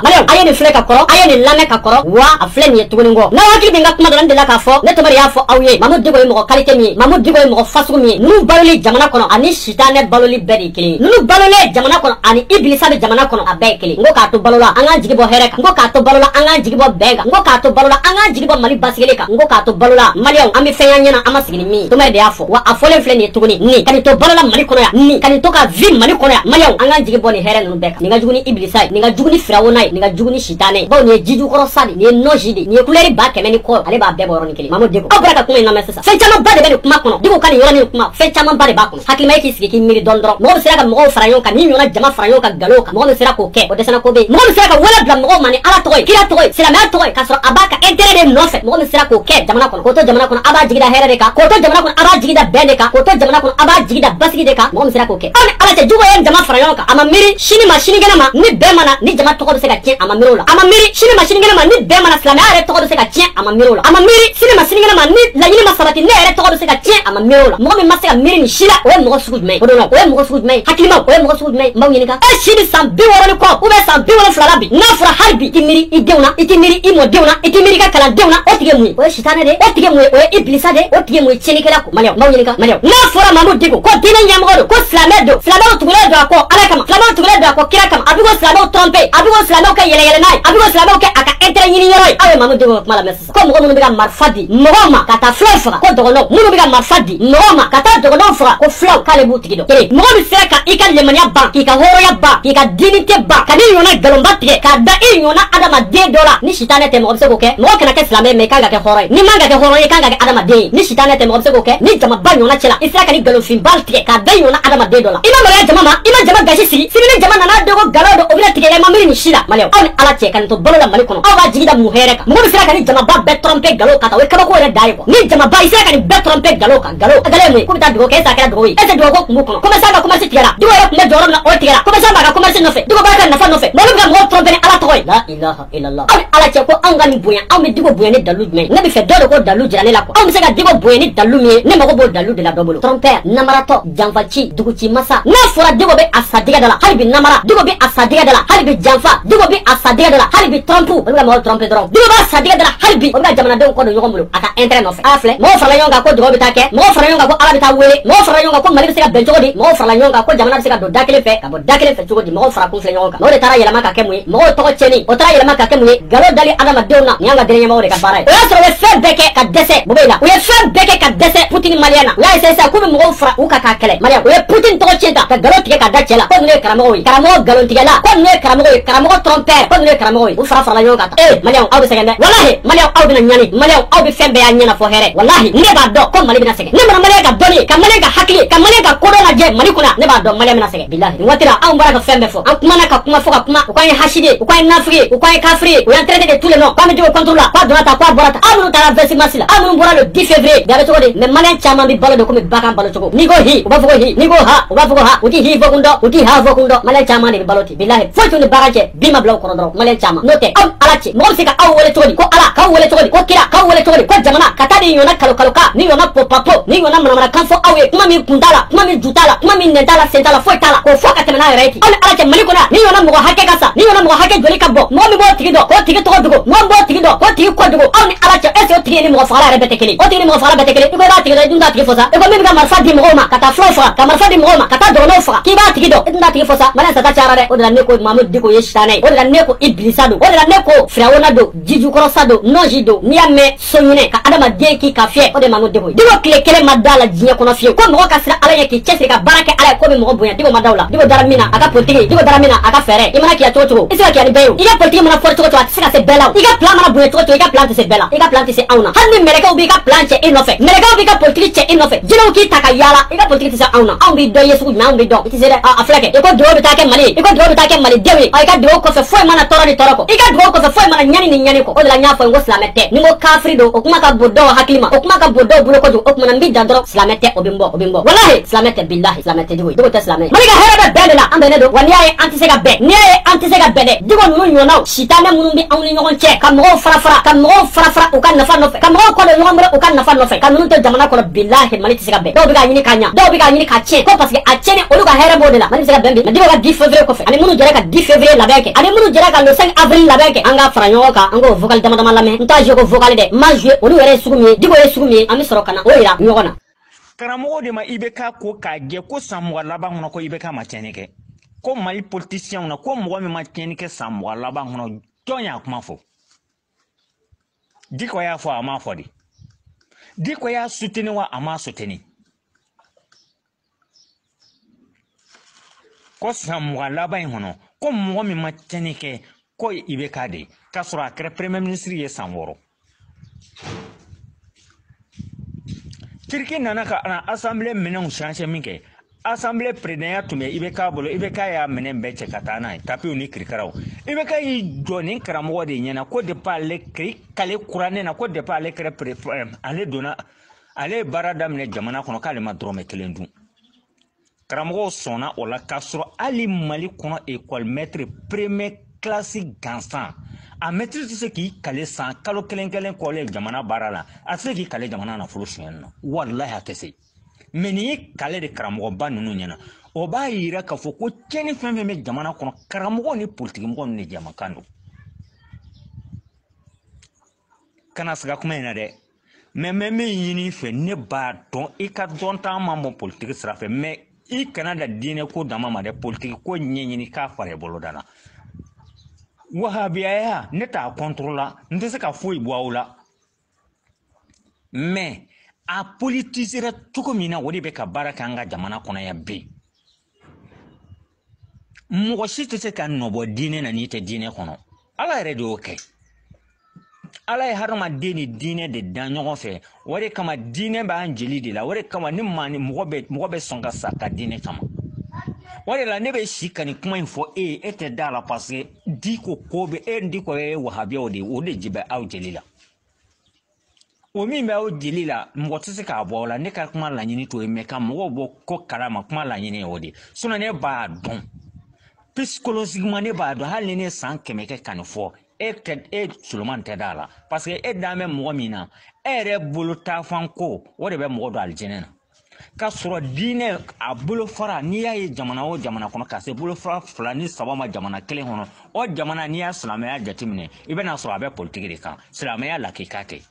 Mariam, aye ni fleka koro, aye ni lame ka koro, wa aflen ye tuguningo. Na wakili binga kuma dolan de la ka fo, ne tomari ya fo awye. Mamud digo mo qualité mi, mamud digo mo fasu mi. Nu baloli jamana kono ani shitane baloli beri kili. Nu balole jamana kono ani iblisa be jamana kono abe kili. Ngo ka to balola anga jigibo hereka. Ngo ka to balola anga jigibo bega. Ngo ka to balola anga jigibo mali basigele Ngo ka to balola Mariam ami fenya na ama sigini mi. Tomari de ya fo, wa afole flen ye tuguni ni. Kani to balola mali kono ya ni. Kani to ka vi mali kono ya. Mariam anga jigibo ni here nu beka. Ninga juguni iblisa ninga juguni firawonai ninga juguni shitane bawo ni jiju koro sadi ni nojidi ni kuleri ba kemeni ko ale ba bebo roni kili mamu dego abraka kuma ina message fe chama ba de be kuma kono dego kan yorani kuma fe chama ba de ba kono hakima yiki sigi ki miri dondro mo sera ka mo farayon ka ni yona jama farayon ka galo ka mo sera ko ke o desana ko be mo sera ka wala bla mo mani ala toy kira toy sera ma toy ka so abaka entere de no fe mo sera ko ke jamana kono ko to jamana kono aba jigida herere ka ko to jamana kono aba jigida bende ka ko to jamana kono aba jigida basigi de ka mo sera ko ke ala te jugo en jama farayon ka ama miri shini machine gena ma ni be mana ni jama to ko se ka tien ama mirola ama miri shini machine gena ma ni be mana slama are to ko se ka tien ama mirola ama miri shini machine gena ma ni la yini masabati ne are to ko se ka tien ama mirola mo mi masaka miri ni shila o mo sugu me o do no o mo sugu me hakilima o mo sugu me maw yinika e shini sam bi woro ko o be sam bi woro flala bi na fura harbi timiri idewna itimiri imo dewna itimiri ka kala dewna o tige mu o shitane de o tige mu o iblisa de o tige mu cheni kala ko maw yinika na fura mamu digo ko dina nyamoro ko slamedo tugule do ko ala kama slamedo tugule do ko kira kama abigo silamɛw tromper a bɛ ko silamɛw kɛ yɛlɛ yɛlɛna ye a bɛ ko silamɛw kɛ a ka intérêt ɲini yɔrɔ ye aw ye Mamudu Diko ka kuma lamɛn sisan ko mɔgɔ minnu bɛ ka marifa di mɔgɔw ma ka taa fulaw faga ko dɔgɔnɔw minnu bɛ ka marifa di mɔgɔw ma ka taa dɔgɔnɔw faga ko fulaw k'ale b'u tigi dɔn kelen mɔgɔ min sera ka i ka lemaniya ban k'i ka hɔrɔnya ban k'i ka diinité ban ka n'i ɲɔgɔnna nkalonba tigɛ k'a da i ɲɔgɔnna adamaden dɔ la ni sitanɛ tɛ mɔgɔ bɛ se k'o kɛ mɔgɔ kana kɛ silamɛ mais i kan ka kɛ hɔrɔn ye n'i man ka kɛ hɔrɔn ye i kan ka kɛ adamaden ye ni sitanɛ tɛ mɔgɔ bɛ se k'o kɛ ni jamaba ɲɔgɔnna cɛla i sera ka ni nkalonfinba tigɛ k'a da i ɲɔgɔnna adamaden dɔ la i ma maloya jama ma i ma jama gasi sigi sini ni jama nana dogo galaw dɔ o bɛna tigɛ i ma miiri nin si la maliyɛnw aw ni ala cɛ ka nin to balo la Mali kɔnɔ aw b'a jigi da mun hɛrɛ kan mɔgɔ min sera ka ni jamaba bɛɛ tromper nkalon kan o ye kabako yɛrɛ da ye quoi ni jamaba i sera ka nin bɛɛ tromper nkalon kan nkalon a gale ye mun ye ko bɛ taa dugawu kɛ e sa kɛra dugawu ye e tɛ dugawu ko kun b'u kɔnɔ commerçant ka commerce tigɛra Diko yɛrɛ kun bɛ jɔyɔrɔ min na o tigɛra commerçant b'a ka commerce nɔfɛ Diko b'a ka nafa nɔfɛ mɔgɔ bɛ ka mɔgɔw tromper ni ala tɔgɔ ye la ilaha illallah aw ni ala cɛ ko anw ka nin bonya anw bɛ Diko bonya ni dalu jumɛn ne bɛ fɛ dɔ de ko dalu jira ne la quoi anw bɛ se ka Diko bonya ni dalu min ye ne mago b'o dalu de la dɔ bolo trompeur namaratɔ janfaci duguci masa n'a fɔra Diko bɛ a sa digɛ da la hali bi namara Diko bɛ a sa digɛ da la hali bi janfa Diko bɛ a sa digɛ da la hali bi trompe o bɛ ka mɔgɔw tromper dɔrɔn Diko b'a sa digɛ da la hali bi o bɛ ka jamanadenw kɔ don ɲɔgɔn bolo a ka intérêt nɔfɛ a filɛ mɔgɔw farala ɲɔgɔn kan ko dugawu bɛ taa kɛ mɔgɔw farala ɲɔgɔn kan ko ala bɛ taa wele mɔgɔw farala ɲɔgɔn kan ko Mali bɛ se ka bɛn cogo di mɔgɔw farala ɲɔgɔn kan ko jamana bɛ se ka don da kelen fɛ ka bɔ da kelen fɛ cogo di mɔgɔw fara kun filɛ ɲɔgɔn kan mɔgɔw de taara yɛlɛma ka kɛ mun ye mɔgɔw tɔgɔ cɛnni o taara yɛlɛma ka kɛ mun ye nkalon dali adamadenw na nin y'an ka dɛrɛ ɲɛmɔgɔw de ka baara ye o y'a sɔrɔ u ye fɛn bɛɛ kɛ ka dɛsɛ Bobe la u ye fɛn bɛɛ kɛ ka dɛsɛ Poutine maliyɛn na u y'a essayé sisan k'u bɛ mɔgɔw fara u kan k'a kɛlɛ maliyɛn u ye Poutine tɔgɔ cɛn ta ka nkalon tigɛ ka da cɛ la ko ninnu ye karamɔgɔw ye karamɔgɔ nkalontigɛla ko ninnu ye karamɔgɔw ye karamɔgɔ trompeur ko ninnu ye karamɔgɔw ye u farala ɲɔgɔn kan maliyɛnw aw bɛ sɛgɛn dɛ walahi maliyɛnw aw bɛna ɲani maliyɛnw aw bɛ fɛn bɛɛ y'a ɲɛna fɔ hɛrɛ walahi ne b'a dɔn ko Mali bɛna sɛgɛn ne mana maliyɛn ka dɔnni ka maliyɛn ka hakili ka maliyɛn ka kodɔn lajɛ Mali kunna ne b'a dɔn maliyɛn bɛna sɛgɛn bilahi nin waati la anw bɔra ka fɛn bɛɛ fɔ an kumana ka kuma fɔ ka kuma u k'an ye hasidi u k'an ye nafigi u k'an ye kafiri u y'an traité de tous les noms k'an bɛ Diko contre la k'a donna ta k'a bɔra ta aw minnu taara 26 mars la aw minnu bɔra le 10 février bi a bɛ cogo di mais maliyɛn caman bɛ balo de komi bagan balo cogo n'i ko hi u b'a fɔ ko hi n'i ko ha u b'a fɔ ko ha u ti hi fɔ kun dɔn u ti ha fɔ kun dɔn maliyɛn caman de bɛ balo ten bilahi foyi t'u ni bagan cɛ bin ma bila u kɔrɔ dɔrɔn maliyɛn caman n'o tɛ aw ala cɛ mɔgɔ bɛ se ka aw wele cogo di ko ala k'aw wele cogo di ko kira k'aw wele cogo di ko jamana ka taa ni ɲɔgɔnna kalo ka ni ɲɔgɔnna popapo ni ɲɔgɔnna manamanakan fɔ aw ye kuma min kun t'a la kuma min ju t'a la kuma min nɛn t'a la sen t'a la foyi t'a la k'o fɔ ka tɛmɛ n'a yɛrɛ ye ten aw ni ala cɛ Mali kɔnɔ ni ɲɔgɔnna mɔgɔ hakɛ ka sa ni ɲɔgɔnna mɔgɔ hakɛ joli ka bɔ mɔgɔ min b'o tigi dɔn k'o tigi tɔgɔ dogo mɔgɔ min b'o tigi dɔn k'o tigi kɔ dogo aw ni ala cɛ est-ce que o tigi ye ni mɔgɔ fagala yɛrɛ bɛɛ tɛ kelen o tigi ni mɔgɔ fagala bɛɛ tɛ kelen i ko i b'a tigi dɔn i dun t'a tigi fɔ sa i ko min bɛ ka marifa di mɔgɔw ma ka taa fulaw faga ka marifa di mɔgɔw ma ka taa dɔgɔnɔw faga k'i b'a tigi dɔn i dun t'a tigi fɔ sa maliyɛn sata cayara dɛ o de la ne ko Mamudu Diko ye sitanɛ ye o de la ne ko Ibilisa don o de la ne ko Firawuna don jijukɔrɔsa don nɔnzi don n'i y'a mɛn soɲinɛ ka adamaden k'i ka fiyɛ o de ye Mamudu Diko ye Diko tile kelen ma da la diɲɛ kɔnɔ fiyewu ko mɔgɔ ka siran ala ɲɛ k'i cɛsiri ka baara kɛ ala ye ko bɛ mɔgɔ bonya Diko ma da o la Diko dara min na a ka politique Diko dara min na a ka fɛɛrɛ i mana k'i ya cogo cogo i se ka k'i ni bɛɛ ye i ka politique mana fɔri cogo cogo a tɛ se ka se bɛɛ la i ka plan mana bonya cogo cogo i ka plan tɛ se bɛɛ la i ka plan tɛ se anw na hali ni mɛlɛkɛw b'i ka plan cɛ i nɔfɛ mɛlɛkɛw b'i ka politique cɛ i nɔfɛ jinɛw k'i ta ka yaala i ka politique tɛ se anw na anw b'i dɔn i ye sugu jumɛn anw b'i dɔn i tɛ se dɛ a filɛ kɛ i ko dugawu bɛ taa kɛ Mali ye i ko dugawu bɛ taa kɛ Malidenw ye i ka dugawu kɔfɛ foyi mana tɔɔrɔ ni tɔɔrɔ kɔ i ka dugawu kɔfɛ foyi mana ɲani ni ɲani kɔ o de la n y'a fɔ n ko silamɛ tɛ ni n ko kafiri don o kuma ka bon dɔw hakili ma o kuma ka bon dɔw bolo kojugu o kumana n b'i dan dɔrɔn silamɛ tɛ o bɛ n bɔ walahi silamɛ tɛ bilahi silamɛ tɛ Diko ye Diko tɛ silamɛ ye Mali ka hɛrɛ bɛ bɛn de la an bɛnnen don wa n'i y'a ye an tɛ se ka bɛn n'i y'a ye an tɛ se ka bɛn dɛ Diko ninnu ɲɔgɔnnaw sitanɛ minnu bɛ anw ni ɲɔgɔn cɛ ka mɔgɔw fara u ka nafa nɔfɛ ka mɔgɔw kɔ don ɲɔgɔn bolo u ka nafa nɔfɛ ka ninnu to jamana kɔnɔ bilahi Mali tɛ se ka bɛn dɔw bɛ k'a ɲini k'a ɲa dɔw bɛ k'a ɲini k'a tiɲɛ ko parce que a tiɲɛni olu ka hɛrɛ b'o de la Mali bɛ se ka bɛn bi mais Diko ka 10 février kɔfɛ ani minnu jɛra ka 10 février labɛn kɛ ani minnu jɛra ka le 5 avril labɛn kɛ an ka fara ɲɔgɔn kan an k'o vocal dama dama lamɛn n t'a jouer ko vocal dɛ n m'a jouer olu yɛrɛ ye sugu min ye Diko ye sugu min ye an bɛ sɔrɔ ka na o yira ɲɔgɔn na
karamɔgɔ de ma IBK ko k'a jɛ ko san 20 laban kɔnɔ ko IBK ma tiɲɛni kɛ ko Mali politiciens na ko mɔgɔ min ma tiɲɛni kɛ san 20 laban kɔnɔ jɔn y'a kuma fɔ Diko y'a fɔ a m'a fɔ de Diko y'a soutenir wa a m'a soutenir ko san 20 laban kɔnɔ ko mɔgɔ min ma tiɲɛni kɛ ko IBK de k'a sɔrɔ a kɛra premier ministre ye san 6 Turki nana ka assemblée minɛnw changer min kɛ assemblée présidentielle tun bɛ IBK bolo IBK y'a minɛn bɛɛ cɛ ka taa n'a ye tapiw ni kirikaraw IBK y'i jɔ ni karamɔgɔ de ɲɛna ko depuis ale kale kuranɛ na ko depuis ale kɛra ale donna ale ye baara daminɛ jamana kɔnɔ k'ale ma dɔrɔmɛ 1 dun karamɔgɔw sɔnna o la k'a sɔrɔ hali Mali kɔnɔ école maître première classe gansan a maître tɛ se k'i kale san kalo kelen kɔlen jamana baara la a tɛ se k'i kale jamana nafolo suɲɛni na walahi a tɛ se mais nin ye kale de karamɔgɔba ninnu ɲɛna o b'a yira k'a fɔ ko tiɲɛni fɛn fɛn bɛ jamana kɔnɔ karamɔgɔ ni politique mɔgɔ ninnu de jamakan don kana siga kuma in na dɛ mais min ɲini fɛ ne b'a dɔn i ka dɔnta ma bɔ politique sira fɛ mais i kana da diinɛ ko dama ma dɛ politique ko ɲɛɲini k'a fara i bolo da la wahabiya ne t'a contrôler n tɛ se ka foyi bɔ aw la mais a politisera cogo min na o de bɛ ka baara kɛ an ka jamana kɔnɔ yan bi mɔgɔ si tɛ se ka nɔbɔ diinɛ na n'i tɛ diinɛ kɔnɔ ala yɛrɛ de y'o kɛ ala ye hadamaden ni diinɛ de dan ɲɔgɔn fɛ o de kama diinɛ b'an jeli de la o de kama ni mɔgɔ bɛ sɔn ka sa ka diinɛ kama o de la ne bɛ si ka nin kuma in fɔ e tɛ da la parce que di ko bɛ di ko ye wahabiyaw de o de jibɛ aw jeli la o min bɛ aw jeli la mɔgɔ tɛ se k'a bɔ o la ne ka kuma laɲini t'o ye mais ka mɔgɔw bɔ ko kalama kuma laɲini ye o de sinon ne b'a dɔn psychologiquement ne b'a dɔn hali ni ne san 100 kɛ ka nin fɔ e Suleman tɛ da la parce que e dan bɛ mɔgɔ min na e yɛrɛ bolo taafan ko o de bɛ mɔgɔ don alijinɛ na ka sɔrɔ diinɛ a bolo fara n'i y'a ye jamana o jamana kɔnɔ ka se bolo fara 2 ni 3 ma jamana kelen kɔnɔ o jamana n'i y'a silamɛya jateminɛ i bɛna sɔrɔ a bɛ politiki de kan silamɛya lakika tɛ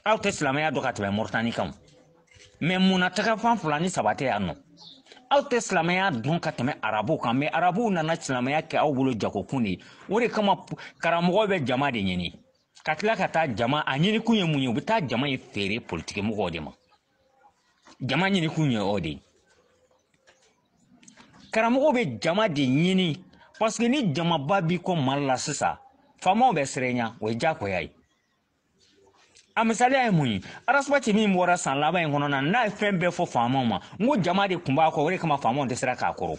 aw tɛ silamɛya dɔn ka tɛmɛ Moritani kan mais mun na taga fan 2 ni 3 tɛ yan nɔ aw tɛ silamɛya dɔn ka tɛmɛ arabuw kan mais arabuw nana silamɛya kɛ aw bolo jagokun de o de kama karamɔgɔ bɛ jama de ɲini ka tila ka taa jama a ɲini kun ye mun ye u bɛ taa jama ye feere politiki mɔgɔw de ma jama ɲini kun ye o de karamɔgɔ bɛ jama de ɲini parce que ni jamaba b'i kɔ Mali la sisan faamaw bɛ sirenya o ye diyagoya ye a misaliya ye mun ye arasibati min bɔra san laban in kɔnɔ na n'a ye fɛn bɛɛ fɔ faamaw ma n ko jama de tun b'a kɔ o de kama faamaw tɛ sira k'a kɔrɔ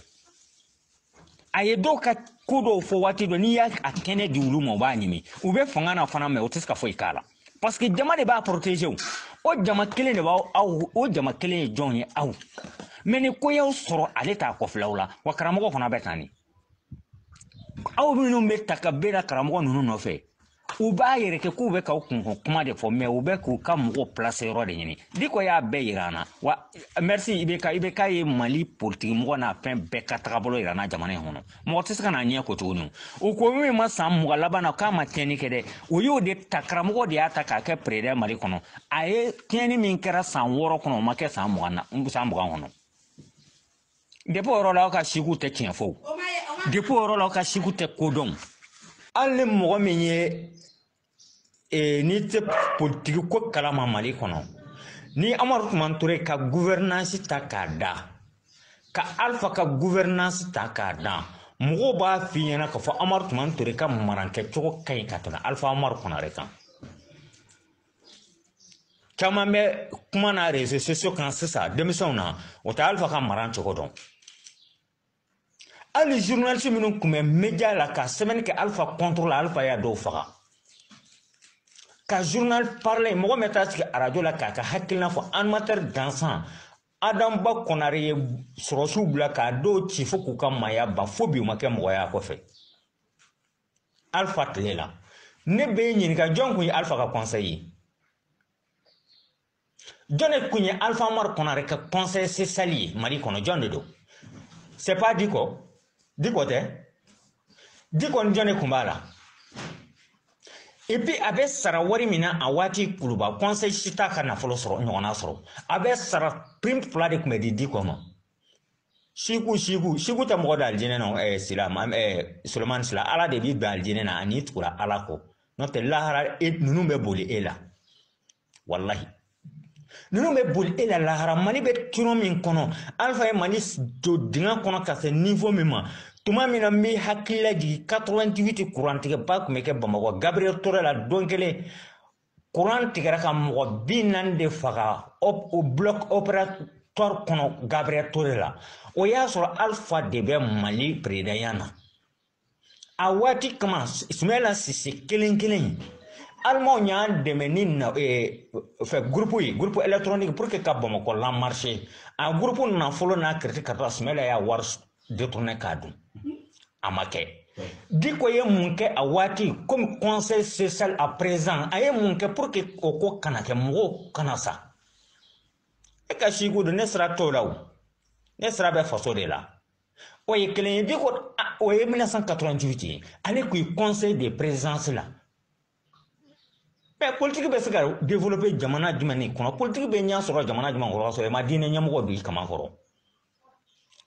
a ye dɔw ka ko dɔw fɔ waati dɔ n'i y'a kɛnɛ di olu ma u b'a ɲimi u bɛ fanga na fana mɛ o tɛ se ka foyi k'a la parce que jama de b'a protéger o jama kelen de b'aw o jama kelen ye jɔn ye aw mais ni ko y'aw sɔrɔ ale t'a kɔfilɛ aw la wa karamɔgɔ fana bɛ tan de aw minnu bɛ ta ka bɛɛ la karamɔgɔ ninnu nɔfɛ u b'a yɛrɛ kɛ k'u bɛ k'aw kunko kuma de fɔ mais u bɛ k'u ka mɔgɔw placer yɔrɔ de ɲini Diko y'a bɛɛ yira an na wa merci IBK ye Mali politique mɔgɔ n'a fɛn bɛɛ ka tagabolo yira an na jamana in kɔnɔ mɔgɔ tɛ se ka n'a ɲɛ ko tuguni o ko min ma san 20 laban na k'a ma tiɲɛni kɛ dɛ o y'o de ta karamɔgɔ de y'a ta k'a kɛ président Mali kɔnɔ a ye tiɲɛni min kɛra san 6 kɔnɔ o ma kɛ san 20 kɔnɔ depuis o yɔrɔ la aw ka sigiw tɛ tiɲɛ fɔ depuis o yɔrɔ la aw ka sigiw tɛ kodɔn hali ni mɔgɔ min ye ni tɛ politiki ko kalama Mali kɔnɔ ni Amadu Tumani Ture ka gouvernance ta k'a da ka Alpha ka gouvernance ta k'a da mɔgɔw b'a f'i ɲɛna k'a fɔ Amadu Tumani Ture ka marankɛcogo ka ɲi ka tɛmɛ Alpha Umaru Konare kan caman bɛ kuma na réseaux sociaux kan sisan denmisɛnw na o tɛ Alpha ka mara cogo dɔn hali journaliste minnu tun bɛ média la ka sɛbɛnni kɛ Alpha contre la Alpha y'a dɔw faga ka journal parler mɔgɔ mɛ taa sigi radio la k'a ka hakilina fɔ animateur dansant Adam Ba Konare ye sɔrɔsiw bila k'a dɔw ci fo k'u ka maaya ban fo bi u ma kɛ mɔgɔya kɔfɛ Alpha tile la ne bɛ ɲininka jɔn kun ye Alpha ka conseil ye jɔn de kun ye Alpha Umaru Konare ka conseil spécial ye Mali kɔnɔ jɔn de don c'est pas Diko tɛ Diko ni jɔn de kun b'a la et puis a bɛ sara wari min na a waati kuluba conseil si t'a ka nafolo sɔrɔ ɲɔgɔnna sɔrɔ a bɛ sara prime 2 de tun bɛ di Diko ma sigu tɛ mɔgɔ da alijinɛ na Sulemani Sila ala de b'i don alijinɛ na ani tugura ala kɔ n'o tɛ lahara ninnu bɛ boli e la wallahi ninnu bɛ boli e la lahara Mali bɛ kino min kɔnɔ Alpha ye Mali don dingɛ kɔnɔ ka se niveau min ma tuma min na n bɛ hakilila jigin 88 courant tigɛba tun bɛ kɛ Bamakɔ Gabriel Touré la don kelen courant tigɛra ka mɔgɔ 40 de faga o bloc opératoire kɔnɔ Gabriel Touré la o y'a sɔrɔ Alpha de bɛ Mali présidenya na a waati kama Ismaila Sise kelen Allemand y'an dɛmɛ ni groupe électronique pour que ka Bamakɔ la marché a groupe nafolo n'a critique ka taa Ismaila y'a wari détourné k'a dun a ma kɛ Diko ye mun kɛ a waati comme conseil social à présent a ye mun kɛ pour que o ko kana kɛ mɔgɔw kana sa e ka sigu don ne sera t'o la o ne sera bɛ faso de la o ye kelen ye Diko o ye 1988 ye ale kun ye conseil de présidence la mais politique bɛ se ka développer jamana jumɛn ni kɔnɔ politique bɛ ɲɛ sɔrɔ jamana jumɛn kɔrɔ sɔrɔ ma diinɛ ɲɛmɔgɔ don i kama kɔrɔ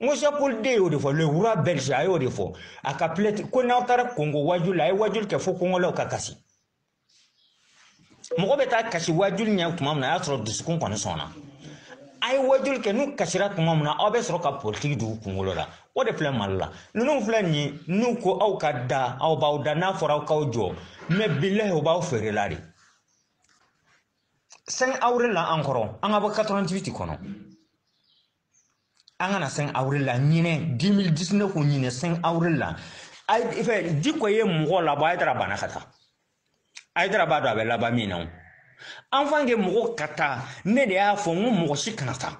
Ngo Jean Paul de yo de fo le roi belge ayo de fo aka plate ko na tara Congo wajul ay wajul ke fo Congo la ka kasi mo ko beta kasi wajul nya tuma na ya soro diskon kono sona ay wajul ke nu kasira tuma na obe soro ka politique du Congo la o de plan malla nu flan ni nu ko aw ka da aw ba da na fora ka jo me billahi o ba fere lari 5 avril la encore anga ba 88 kono anga 5 avril la nyine 2019 ko nyine 5 avril la ay fe diko ye mo la ba dara bana kata ay dara ba do be la ba mina anfange mo kata ne de a fo mo shikanata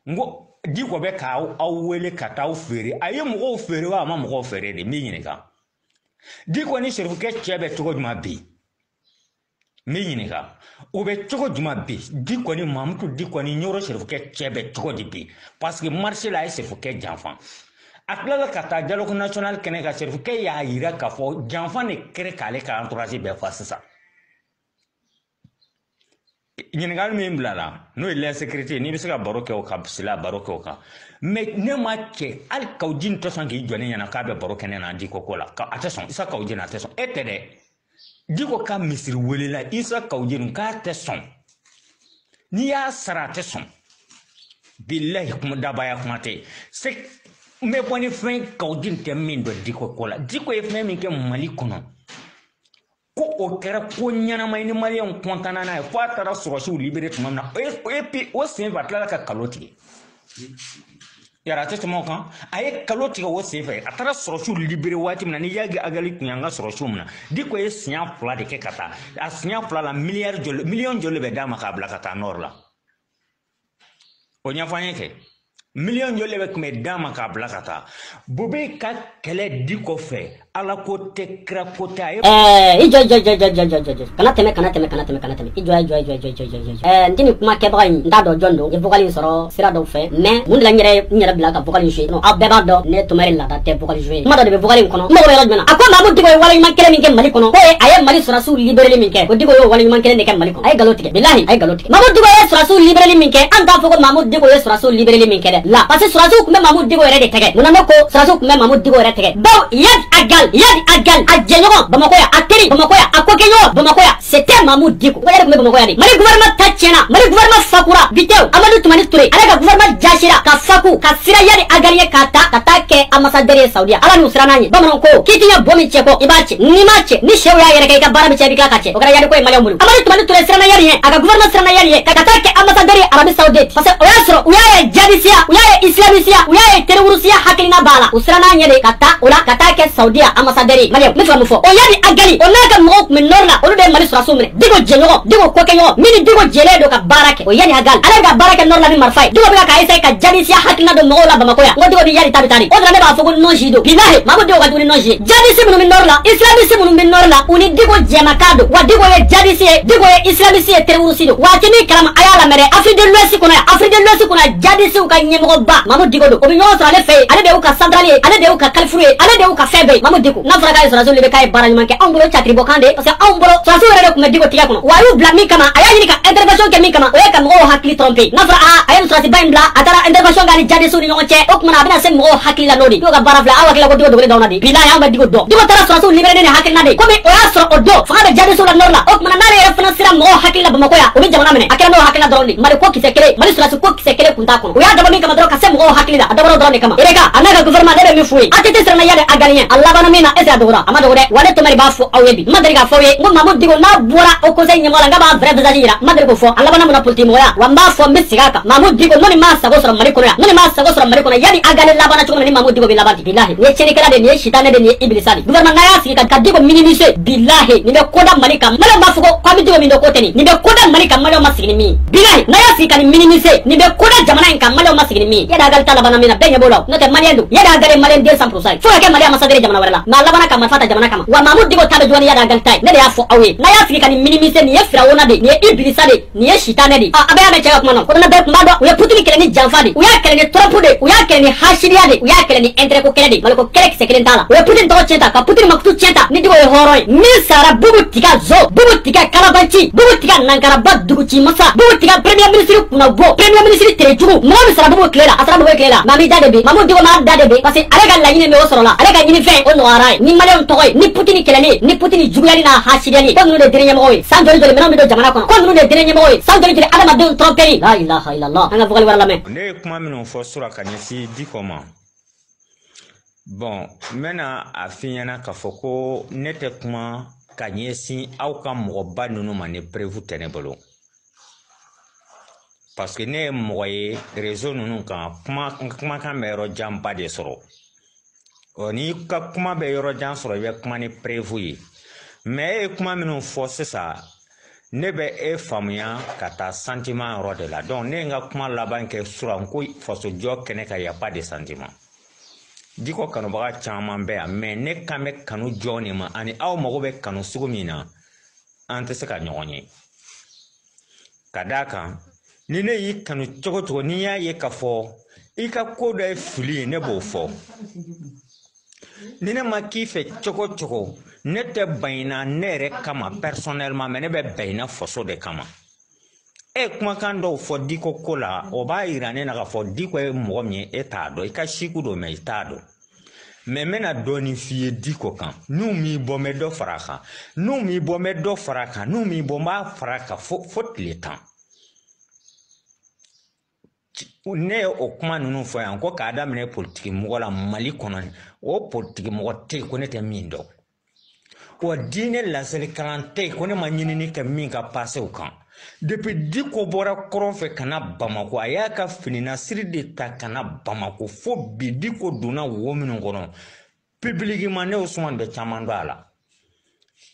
ngo diko be ka awwele kata o fere aye mo fere wa ma mo fere de mi nyine ka diko ni sherifu ke chebe to juma bi mi nyine ka o be to juma bi diko ni mamtu diko ni nyoro sherifu ke chebe to di bi parce que marché la sherifu ke janfan atla kata dialogue national kene ka sherifu ke ya ira ka fo janfan ne kere kale ka entourage be fa ça ñingal mi mblala no ile sécurité ni bisaka baroke o ka sila baroke o ka mais ne ma ke al kawjin to sangi jone yana ka be baroke ne na diko kola ka attention isa kawjin attention etede diko ka misir welela isa kawjin ka attention ni ya sara attention billahi kuma dabaya kuma te se me poni fin kawjin te min do diko kola diko e fin min ke mali kono ko o kera ko nyana mai ni malion kontana na fa tara soroshi libéré tout mamna et puis o sen va tla ka kaloti yara te mo kan ay kaloti ko se fa atara soroshi libéré wati na ni yagi agali kunyanga soroshi mna diko e sian fla de ke kata a sian fla la million jole be dama ka bla kata nor la o nya fanye ke million jole be kuma dama ka bla kata bobe ka kele diko fe ala kote kra kote ay
ijo kana teme ijo ndini kuma ke baga nda do jondo e vocal soro sira do fe mais mun la nyere bila ka vocal jouer non abeba do ne to mari la da te vocal jouer ma do be vocal kono mo be rajmana akwa mamu digo wala man kele min ke mali kono ko ay mali sura su libéré min ke ko digo wala man kele ne ke mali kono ay galoti billahi ay galoti mamu digo sura su libéré min ke anda foko mamu digo sura su libéré min ke la parce que sura su kuma mamu digo re de tege munano ko sura su kuma mamu digo re tege do yad agal adjenyo Bamako ya ateri Bamako ya akokenyo Bamako ya c'était Mamoud Diko wala ko Bamako ya ni mali gouvernement tachena mali gouvernement fakura biteu Amadou Toumani Touré ala ka gouvernement jashira ka faku ka sira yadi agaliye kata ke ambassadeur Saudia ala nusra nani bamanon ko kitinya bomi cheko ibache ni mache ni shew ya yere ka bara biche bika kache okara yadi ko mali mulu Amadou Toumani Touré sira na yari aga gouvernement sira na yari ka ke ambassadeur Arabie Saoudite parce que oyasro uyaye jadisia uyaye islamisia uyaye terroristia hakilina bala usra na nyede kata ke Saudia ambassadeur Mariam mi famu fo o yadi agali onaka mo min norla o de mali sura sumre digo jenyo digo kokenyo mini digo jele do ka barake o yadi agal ala ga barake norla mi marfai digo be ka ise ka jadi sia hakina do mola Bamako ya ngo digo bi yadi tabitari o dra ne ba fo no jido billahi mabo digo ka duni no ji jadi si min norla islami si min norla uni digo jema kado wa digo ye jadi si digo ye islami si terroriste wa tini kalama ayala mere Afrique de l'Ouest kuna jadi si ka nyemo ba mabo digo do o bi no sura le fe ale de u ka centralier ale de u ka califruer ale de u ka febe mabo digo na fara ka sura so le kay barani manke ambolo chatri bokande parce que ambolo sura so rede ko medigo tiga kono wayu blami kama ayani ka intervention ke mi kama o kam o hakli tromper na fara ayam sura si baimla atara intervention gali jadi so ni ngonche ok mana bina sem o hakli la nodi yo ga barafla awakila ko digo do dawna di bila ya ma digo do digo tara sura so libere ne hakli na de komi o ya so odo fanga jadi so la norla ok mana nare refna sira mo hakli la Bamako ya o bi jamana mene akira no hakli la drondi mari ko kisekele mari sura so ko kisekele kunta kono o ya daba mi kama dro ka sem o hakli la adabaro drondi kama erega anaga gouvernement de mi fuyi atete sira na yade agalien Allah bana mina esa dora amado de wale to mari ba fo awebi madari ga fo ye ngo Mamoud digo na bora o ko sey nyamola ngaba vrai visage ira madari ko fo Allah bana muna polti moya wamba fo misigaka Mamoud digo noni ma sago sura mari kono ya noni ma sago sura mari kono yadi agale la bana chukuna ni Mamoud digo bilabanti billahi ne cheni kala de ne shitane de ne iblisani gouvernement na yasi ka digo minimiser billahi ni be koda malika mala ba fo ko kwa mi digo mi ndo koteni ni be koda malika mala masigini mi billahi na yasi ka ni minimiser ni be koda jamana en ka mala masigini mi yada agal tala bana mina benya bolo no te maliendo yada agale malen 200% fo ke mali ambassadeur jamana wala na la bana ka mafata jamana kama wa Mamoud digo tabe jwani yada agal tai ne de afo awe na yasi ka ni minimiser ni firawona de ni iblisa de ni shitane de abe ame chega kuma no ko na be mbado uya putini kele ni jamfadi uya kele ni trompude uya kele ni hashiria de uya kele ni entre ko kele de malko kele sekele tala uya putini to chenta ka putini maktu chenta ni digo horoi mi sara bubu tika zo bubu tika kalabanchi bubu tika nankara baddugu chi masa bubu tika premier ministre kuna bo premier ministre terejugu Moi je serai beaucoup clair là, à sera beaucoup clair là. Mami Dadebi, Maman dit ma Dadebi, parce que avec la ligne mais au sera là, avec la ligne fin au noir, ni malin toy, ni Poutine kelani, ni Poutine Juliana Hashidani, comme nous les derniers mots, sans donner de maintenant de Jamana, comme nous les derniers mots, sans donner de Adamadou tromper. La ilaha illallah, on a voulu voir la main.
Ne kuma min fɔ sura kanyasi di comment. Bon, maintenant a fiɲɛna k'a fɔ ko ne tɛ kuma ka ɲɛsin aw ka mɔgɔba ninnu ma ni prévu tɛ ne bolo. Parce que ne ye mɔgɔ ye réseau ninnu kan kumakan bɛ yɔrɔ janba de sɔrɔ. Ni ka kuma bɛ yɔrɔ jan sɔrɔ i bɛ kuma ni prévu ye. Mais e ye kuma minnu fɔ sisan ne bɛ e faamuya ka taa sentiment yɔrɔ de la. Donc ne ye n ka kuma laban kɛ sura ko fasojɔ kɛnɛ kan y a pas de sentiment. Diko kanubaga caman bɛ yan mais ne kan bɛ kanu jɔn de ma ani aw mago bɛ kanu sugu min na an tɛ se ka ɲɔgɔn ye. Ka d'a kan ni ne y'i kanu cogo cogo n'i y'a ye k'a fɔ i ka ko dɔ ye fili ye ne b'o fɔ. Ni ne ma k'i fɛ cogo cogo ne tɛ bɛnna ne yɛrɛ kama personnellement mais ne bɛ bɛnna faso de kama. E kumakan dɔw fɔ Diko ko la o b'a yira ne na k'a fɔ Diko ye mɔgɔ min ye e t'a dɔn i ka siku don mais i t'a dɔn. Mais n bɛna dɔɔni f'i ye Diko kan n'u m'i bɔ n bɛ dɔ fara a kan n'u m'i bɔ n bɛ dɔ fara a kan n'u m'i bɔ n b'a fara a kan fo tile 10. Ne ye o kuma ninnu fɔ yan ko k'a daminɛ politiki mɔgɔ la Mali kɔnɔ o politiki mɔgɔ tɛ yen ko ne tɛ min dɔn. Wa diinɛ laselikan tɛ yen ko ne ma ɲinini kɛ min ka pasew kan. Depuis Diko bɔra kɔrɔn fɛ ka na Bamako a y'a ka fininasiri de ta ka na Bamako fo bi Diko donna wo minnu kɔnɔ publiquement ne Usman bɛ caman dɔn a la.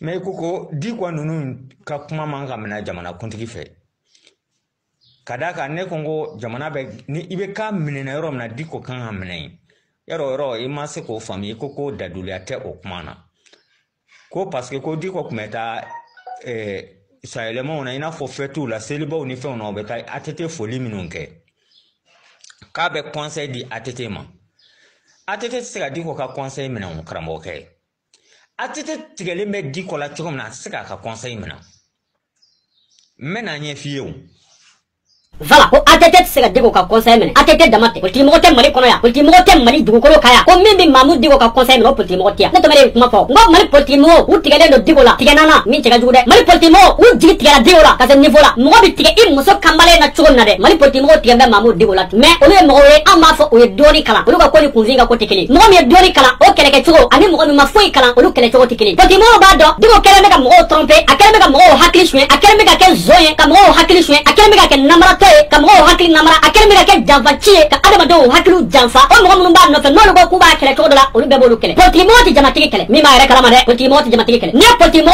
Mais ko Diko ninnu ka kuma man ka minɛ jamanakuntigi fɛ. Ka d'a kan ne ko n ko jamana bɛ ni i bɛ k'a minɛna yɔrɔ min na Diko kan ka minɛ yen. Yɔrɔ i ma se k'o faamu i ko daduliya tɛ o kuma na. Ko parce que ko Diko tun bɛ taa sayɛlɛmaw na i n'a fɔ fêtew la selibaw ni fɛnw na o bɛ taa ATT foli minnu kɛ k'a bɛ conseil di ATT ma. ATT tɛ se ka Diko ka conseil minɛ o karamɔgɔkɛ. ATT tigɛlen bɛ Diko la cogo min na a tɛ se k'a ka conseil minɛ. N bɛna ɲɛ f'i ye o.
Voilà, ko ATT se ka Diko ka conseil minɛ ATT dama tɛ politique mɔgɔ tɛ Mali kɔnɔ yan politique mɔgɔ tɛ Mali dugukolo kan yan ko min bɛ Mamu Diko ka conseil minɛ o politique mɔgɔ tɛ yan ne tɛmɛ de kuma fɔ n ko Mali politique mɔgɔw u tigɛlen don Diko la tigɛ nana min cɛ ka jugu dɛ Mali politique mɔgɔw u jigi tigɛra Diko la ka se niveau la mɔgɔ bɛ tigɛ i muso kanbalen na cogo min na dɛ Mali politique mɔgɔw tigɛ bɛ Mamu Diko la mais olu ye mɔgɔw ye an b'a fɔ o ye dɔɔni kalan olu ka ko ni kunfin ka ko tɛ kelen mɔgɔ min ye dɔɔni kalan o kɛlɛkɛcogo ani mɔgɔ min ma foyi kalan olu kɛlɛcogo tɛ kelen politique mɔgɔw b'a dɔn Diko kɛlen bɛ ka mɔgɔw tromper a kɛlen bɛ ka mɔgɔw hakili suɲɛ a kɛlen bɛ ka kɛ zon ye ka mɔgɔw hakili suɲɛ a kɛlen bɛ ka kɛ namaratɔ ye ka mɔgɔw hakili namara a kɛlen bɛ ka kɛ janfaci ye ka adamadenw hakiliw janfa o mɔgɔ minnu b'a nɔfɛ n'olu ko k'u b'a kɛlɛ cogo dɔ la olu bɛɛ b'olu kɛlɛ politique mɔgɔ tɛ jamatigi kɛlɛ min b'a yɛrɛ kalama dɛ politique mɔgɔ tɛ jamatigi kɛlɛ n'i ye politique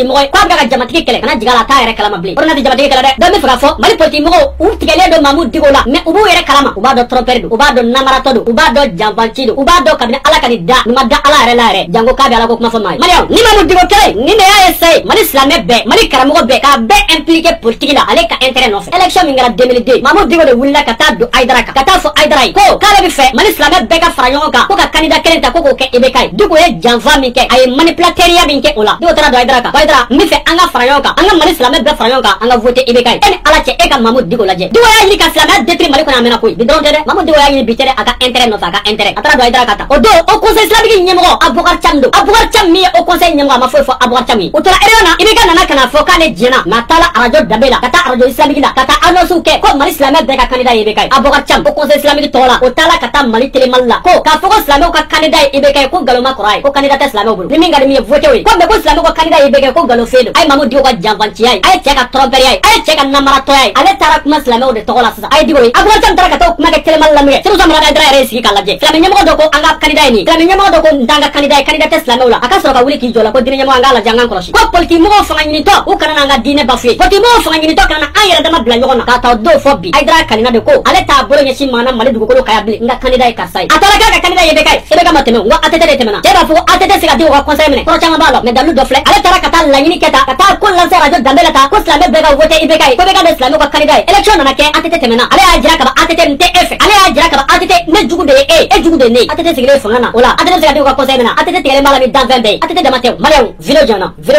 mɔgɔ ye k'a bɛ ka jamatigi kɛlɛ kana jigin a la a t'a yɛrɛ kalama bilen o de tɛ jamatigi kɛlɛ dɛ donc n bɛ fɛ ka fɔ Mali politique mɔgɔw u tigɛlen don Mamu Diko la mais u b'u yɛrɛ kalama u b'a dɔn trompeur don u b'a dɔn namaratɔ don u b'a dɔn janfanci don u b'a dɔn kabini Ala ka nin da nin ma da Ala yɛrɛ la yɛrɛ jango k'a bɛ Ala ko kuma fɔ maa ye Mariam ni Mamu Diko kɛlɛ ni ne y'a essayer Mali silamɛ bɛɛ Mali karamɔgɔ bɛɛ k'a bɛɛ impliqué politique la ale ka intérêt nɔfɛ élection min kɛra 2002 Mamu Diko de wulila ka taa don Aïdara kan ka taa fɔ Aïdara ye ko k'ale bɛ fɛ Mali silamɛ bɛɛ ka fara ɲɔgɔn kan ko ka candidat kelen ta ko k'o kɛ IBK ye Diko ye janfa min kɛ a ye manipulateuriya min kɛ o la Diko taara don Aïdara kan Aïdara n bɛ fɛ an ka fara ɲɔgɔn kan an ka Mali silamɛ bɛɛ fara ɲɔgɔn kan an ka voter IBK ye e ni Ala cɛ e ka Mamu Diko lajɛ Diko y'a ɲini ka silamɛya détruire Mali kɔnɔ a mɛnna koyi bi dɔrɔn tɛ dɛ Mamu Diko y'a ɲini bi tɛ dɛ a ka intérêt nɔfɛ a ka intérêt a taara don Aïdara kan ta o don o conseil islamique ɲɛmɔgɔ Abubakar Cham don Abubakar Cham min ye o conseil ɲɛmɔgɔ a ma foyi fɔ Abubakar Cham ye o tora réunion na IBK nana ka na fɔ k'ale diɲɛna mais a taara radio danbe la ka taa radio islamique la ka taa annonce kɛ ko Mali silamɛ bɛɛ ka candidat ye IBK ye Abubakar Cham o conseil islamique tɔgɔ la o taara ka taa Mali télémali la ko k'a fɔ ko silamɛw ka candidat ye IBK ye ko nkalon ma kɔrɔ a ye ko candidat tɛ silamɛw bolo ni min ka di min ye voté o ye ko mais ko silamɛw ka candidat ye IBK ye ko nkalon fɛn don a ye Mamu Diko ka janfanciya ye a ye cɛ ka tromperia ye a ye cɛ ka namaratɔya ye ale taara kuma silamɛw de tɔgɔ la sisan a ye Diko ye Abubakar Cham taara ka taa o kuma kɛ télémali lamɛn Seydou Samara Aïdara yɛrɛ ye sigi k'a lajɛ silamɛ ɲɛmɔgɔ dɔ ko an ka candidat ye nin silamɛ ɲɛmɔgɔ dɔ ko n t'an ka candidat ye candidat tɛ silamɛw la a ka sɔrɔ ka wuli k'i jɔ la ko diinɛ ɲɛmɔgɔ an k'a lajɛ an k'an kɔlɔsi ko politique mɔgɔw fanga ɲinitɔ u kana n'an ka diinɛ bafoué politique mɔgɔw fanga ɲinitɔ kana na an yɛrɛ dama bila ɲɔgɔn na k'a ta o don fɔ bi Aïdara kanina de ko ale t'a bolo ɲɛsin maa na Mali dugukolo kan yan bilen n ka candidat ye karisa ye a taara k'a ka candidat ye IBK ye IBK ma tɛmɛ o n ko ATT de tɛmɛna cɛ b'a fɔ ko ATT se ka Diko ka conseil minɛ kɔrɔ caman b'a la mais dalu dɔ filɛ ale taara ka taa laɲini kɛ ta ka taa ko lancer radio danbe la ta ko silamɛ bɛɛ ka voter IBK ye ko IBK de silamɛw ka candidat ye élection nana kɛ ATT tɛmɛna ale y'a jira ka ban ATT nin tɛ e fɛ ale y'a jira ka ban ATT ne jugu jugu de e jugu de ne atete sigile fangana ola atete sigade ko conseil na atete tigale mala mi dan 20 be atete damate mariam village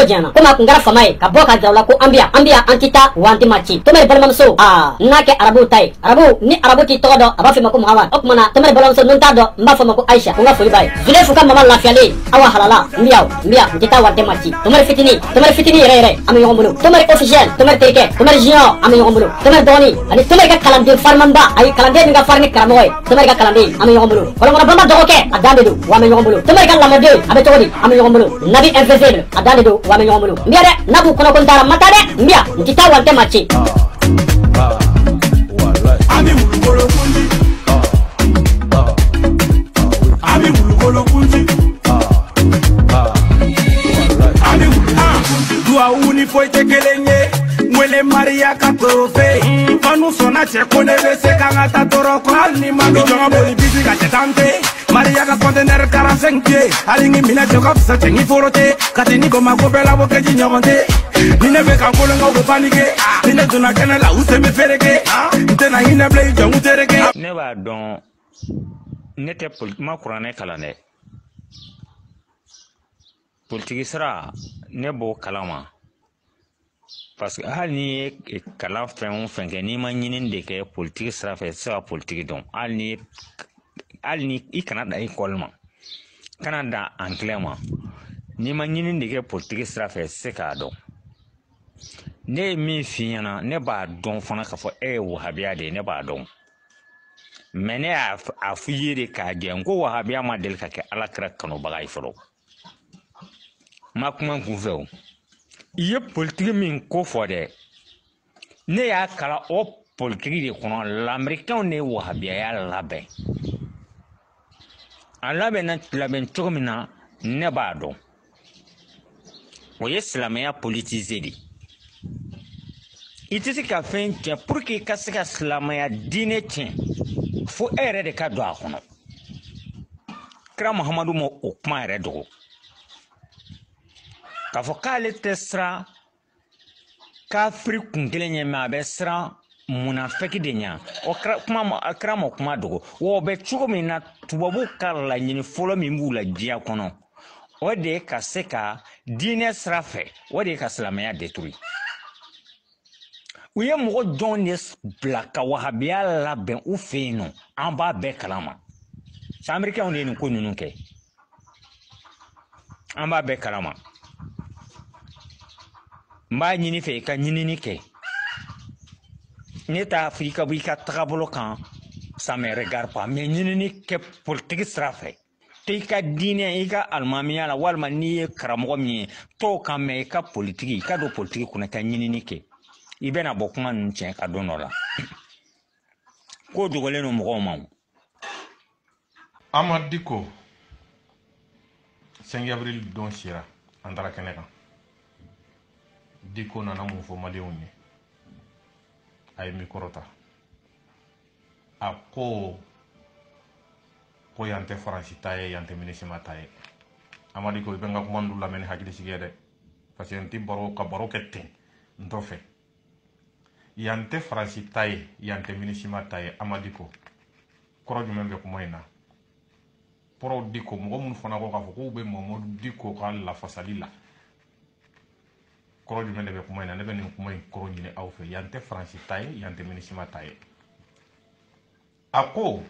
jana kuma kungara famaye ka boka dawla ko ambia antita wanti machi to mere balmamso nake arabu tai arabu ni arabu ti todo abafi mako muhammad okmana to mere balmamso nunta do mba fama ko aisha kunga foli bay zule fuka mama lafiale awa halala mbia antita wanti machi to mere fitini re ami yombulu to mere officiel to mere teke to mere jion ami yombulu to mere doni ani to mere ka kalande farmamba ay kalande nga farni karamoy to mere ka kalande ami yombulu wala ngora bamba doke adande do wa ami yombulu to mere ka lamode abe todi ami yombulu nabi invisible adande do wa ami yombulu mbia de nabu kono kontara matade mbia ntita wante machi
ami mulukolo kunji ami mulukolo kunji ami dua uni foi tekelenye mwele maria katofe panu sona che konebe se kanga tatoro ko alni mando jonga boli bisi ka tante maria ka contener 45 pieds alingi mina jokop sa tengi forote katini ko makopela bo keji nyogonte nine be kan kolonga ko panike nine tuna kana la useme fereke ntena hina blay jongu tereke
ne ba don ne te ma qur'ane kala ne politique sera ne bo kalama parce que hal ni kala fen ke ni ma nyinin de ke politique sera fe sa politique don hal ni i kana da école ma kana da anglais ma ni ma nyinin de ke politique sera fe se ka don ne mi fiana ne ba don fana ka fo wahabia de ne ba don mene a fuyere ka gen ko wahabia ma del ka ke alakra kanu bagay folo ma kuma ku feo iye politique min ko fo de ne ya kala o politique de kono l'américain ne wahabia ya labe alabe na laben chomina ne ba don o islamia politisé di itisi ka fen ke pour que ka se ka islamia dine tien fo ere de ka do akono kra muhammadu mo okma ere do ka fo ka le tesra ka fri kungele nya ma be sra munafiki de nya o kra mo kuma do wo be chuko mi na tubabu kala nyini folo mi mbula dia kono o de ka se ka dine sra fe o de ka islamia détruit uye mogo jones blaka wahabia la ben u feino amba be kalama sa amerika on ni ko nunu ke amba be kalama mba nyini fe ka nyini ni ke neta afrika bu ka trabolo kan ça me regarde pas mais nyini ni ke politique strafe te ka dine ika almamia la walma ni karamo mi to kan me ka politique ka do politique kuna ka nyini ni ke ibena bokuma nchen ka donola ko dogole no mo ma
amadiko 5 avril don sira andara keneka diko nana mo fo malioni ay mi korota ako ko yante francitaye yante minisima taye amadiko ibenga kumandu la men hakili sigede parce que nti baro ka baro kette ndofe yante farasi taye yante minisima taye amadiko koro jumembe ko moyna pro diko mo mun fona ko ka fo be mo diko ka la fasalila koro jumembe be ko moyna ne be ni ko moy koro ni aw fe yante farasi taye yante minisima taye ako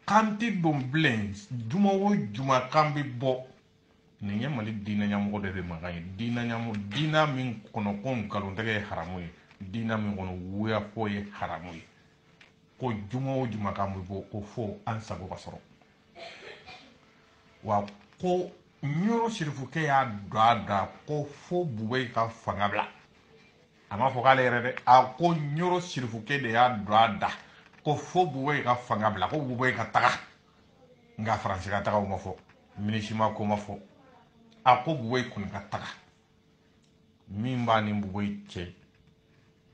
kanti dum blen juma wo juma kambi bo ni nyamali dina nyamo de be magay dina min kono kon kalon tege haramu dina min kono wuya foye haramu ko juma o juma kambi bo ko fo ansa go kasoro wa ko nyoro sirifu ke ya dada ko fo buwe ka fangabla ama fo kale rede a ko nyoro sirifu ke de ya dada ko fo buwe ka fangabla ko buwe ka taga nga france ka taga mo fo minishima ko mo fo a ko buwe kun ka taga mimba ni buwe che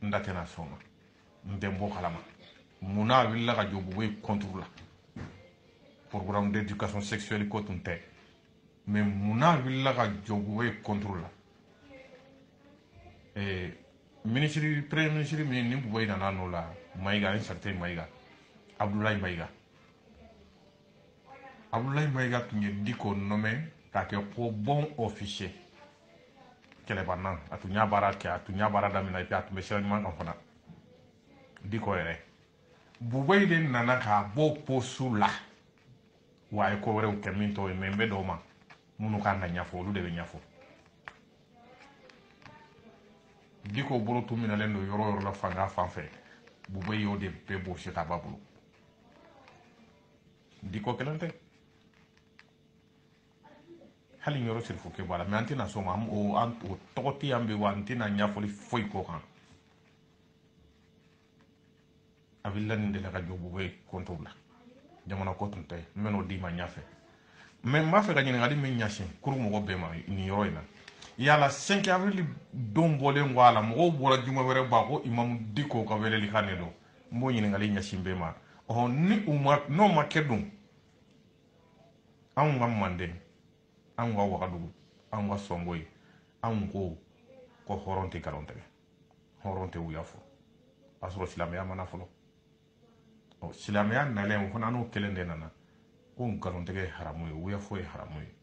ndatena soma ndembo kalama muna willa ka jobu buwe contrôle programme d'éducation sexuelle ko tunte mais muna willa ka jobu buwe contrôle ministre premier ministre ni buwe na no la maiga un certain maiga abdoulaye maiga
Abdoulaye Maïga tun ye Diko nommé k'a kɛ ko bon officier kɛlɛbanna a tun y'a baara kɛ a tun y'a baara daminɛ et puis a tun bɛ sira ɲuman kan fana Diko yɛrɛ Bubayi de nana k'a bɔ poste la wa a ye ko wɛrɛw kɛ min t'o ye mais n bɛ dɔw ma minnu kan ka ɲɛfɔ olu de bɛ ɲɛfɔ Diko bolo tun minɛlen don yɔrɔ yɔrɔ la fanga fan fɛ Bubayi y'o de bɛɛ bɔsi ka b'a bolo Diko kelen tɛ hali yɔrɔ siri fo ke bala mais an tɛna sɔn ma o tɔgɔ tɛ yan bi wa an tɛna ɲɛfɔli foyi k'o kan a wulila nin de la ka jɔ Bubayi compte la jamana ko tun tɛ n bɛ n'o d'i ma ɲɛfɛ mais n b'a fɛ ka ɲininkali min ɲɛsin kuru mɔgɔ bɛɛ ma nin yɔrɔ in na yala 5 avril don bɔlen kɔ a la mɔgɔw bɔra juma wɛrɛ b'a ko Imam Diko ka weleli kan de don n b'o ɲininkali ɲɛsin bɛɛ ma n'o ma kɛ dun anw ka Manden anw ka Wagadugu anw ka Sɔngoyi anw ko hɔrɔn tɛ nkalon tigɛ hɔrɔn tɛ wuya fɔ a sɔrɔ silamɛya mana fɔlɔ silamɛya nalen o fana n'o kelen de nana ko nkalon tigɛ ye haramu ye wuya fɔ ye haramu ye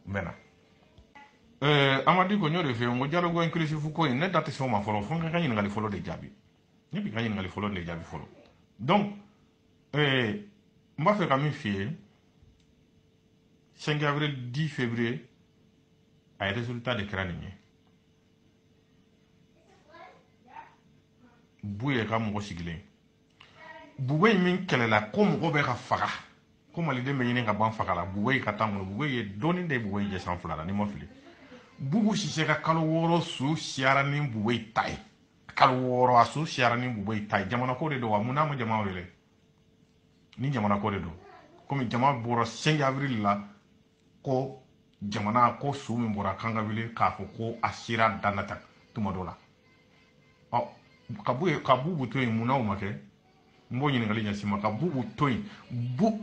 n bɛ na Amadi ko n y'o de fɛ yen n ko dialogue inclusif ko in ne da tɛ se o ma fɔlɔ fo n ka ɲininkali fɔlɔ de jaabi ne b'i ka ɲininkali fɔlɔ de jaabi fɔlɔ donc n b'a fɛ ka min f'i ye 5 avril 10 février a ye résultat de kɛra nin ye Bu ye ka mɔgɔ sigilen Bubayi min kɛlɛla ko mɔgɔ bɛ ka faga ko maliden bɛ ɲini ka ban faga la Bubayi ka taa kɔnɔ Bubayi ye dɔɔnin de Bubayi jɛ san 2 la ni ma fili Bubu Sise ka kalo 6 su siyara ni Bubayi ta ye kalo 6 a su siyara ni Bubayi ta ye jamana ko de don wa mun n'a ma jama wele ni jamana ko de don komi jama bɔra 5 avril la ko jamana ko su min bɔra kan ka wele k'a fɔ ko a sera danata tuma dɔ la ka Bubu to yen mun n'aw ma kɛ n b'o ɲininkali ɲɛsin ma ka Bubu to yen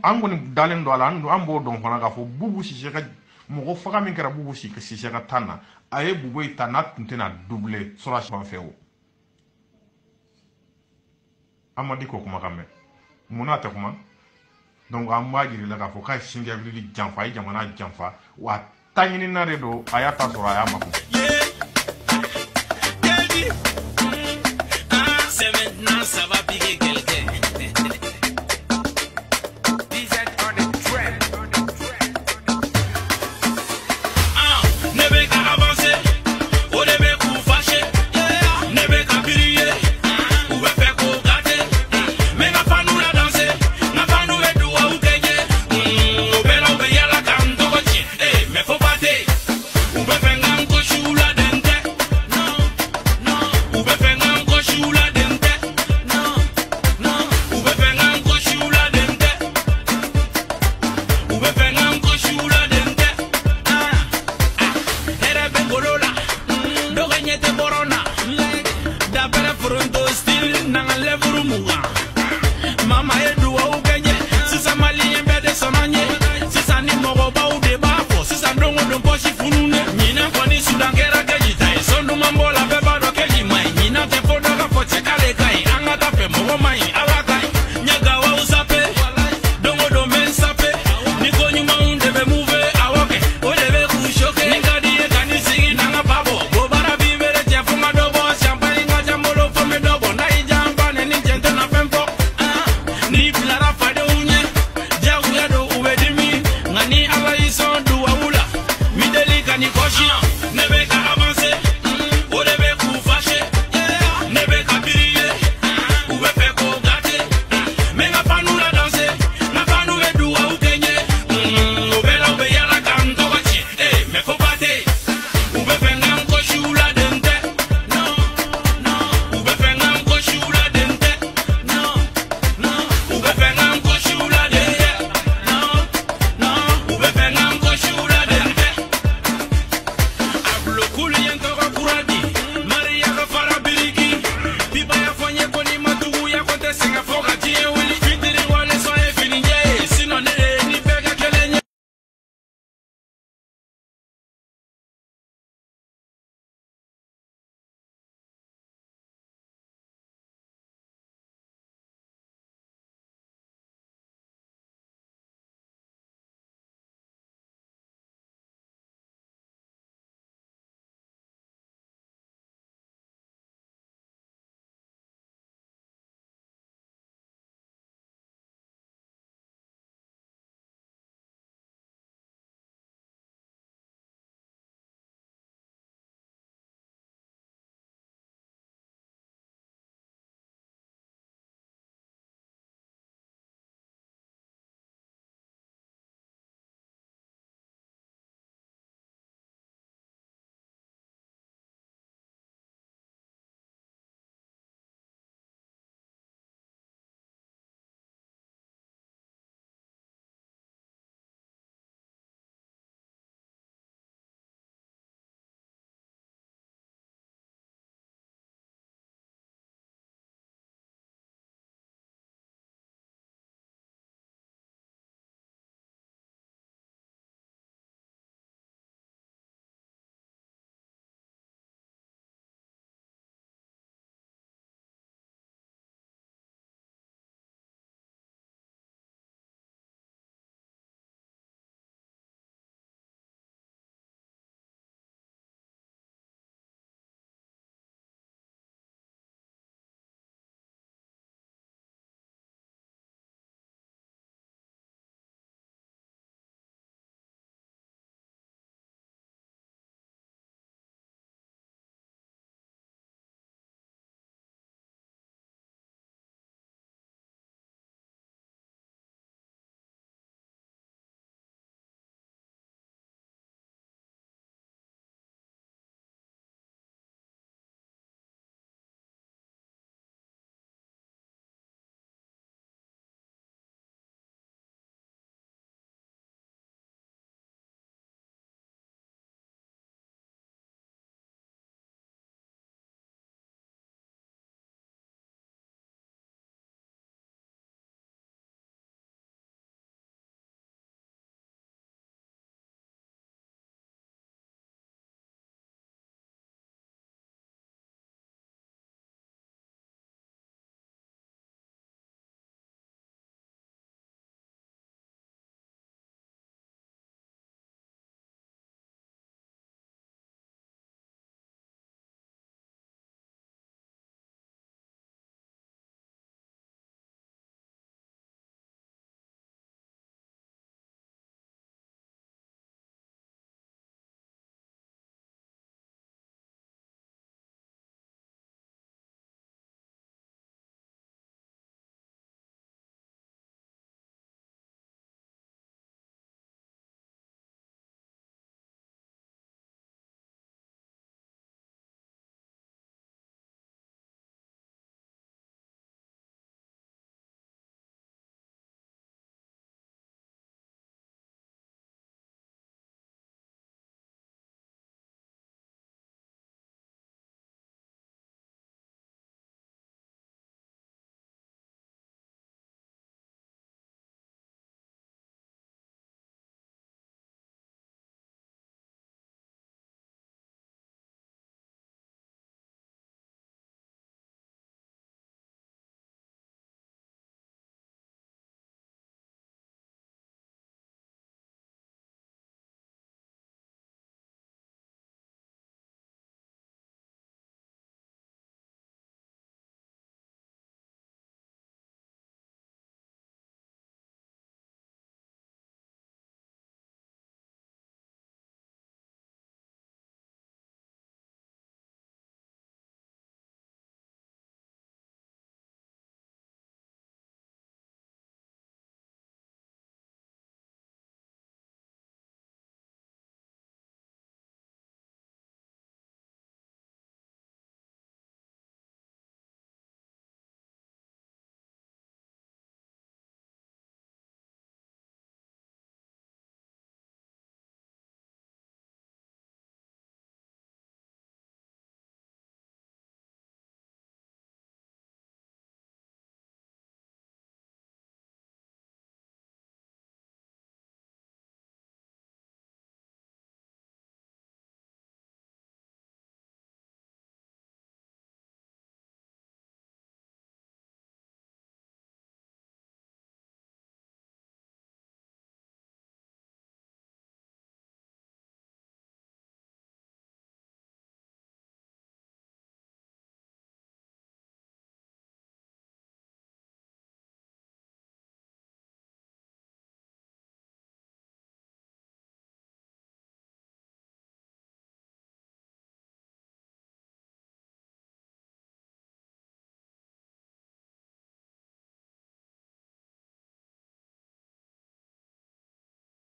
an kɔni dalen don a la an b'o dɔn fana k'a fɔ Bubu Sise ka mɔgɔ faga min kɛra Bubu Sise ka tan na a ye Bubayi ta n'a tun tɛna doublé sɔrɔsi fan fɛ o an ma Diko kuma kan mɛn mun n'a tɛ kuma donc an b'a jira la k'a fɔ k'a ye 5 avril janfa a ye jamana janfa wa ta ɲinina de don a y'a ta sɔrɔ a y'a makun
Sisan ni mɔgɔbaw de b'a fɔ sisan don o don poche fununne ɲinɛ kɔni Sudan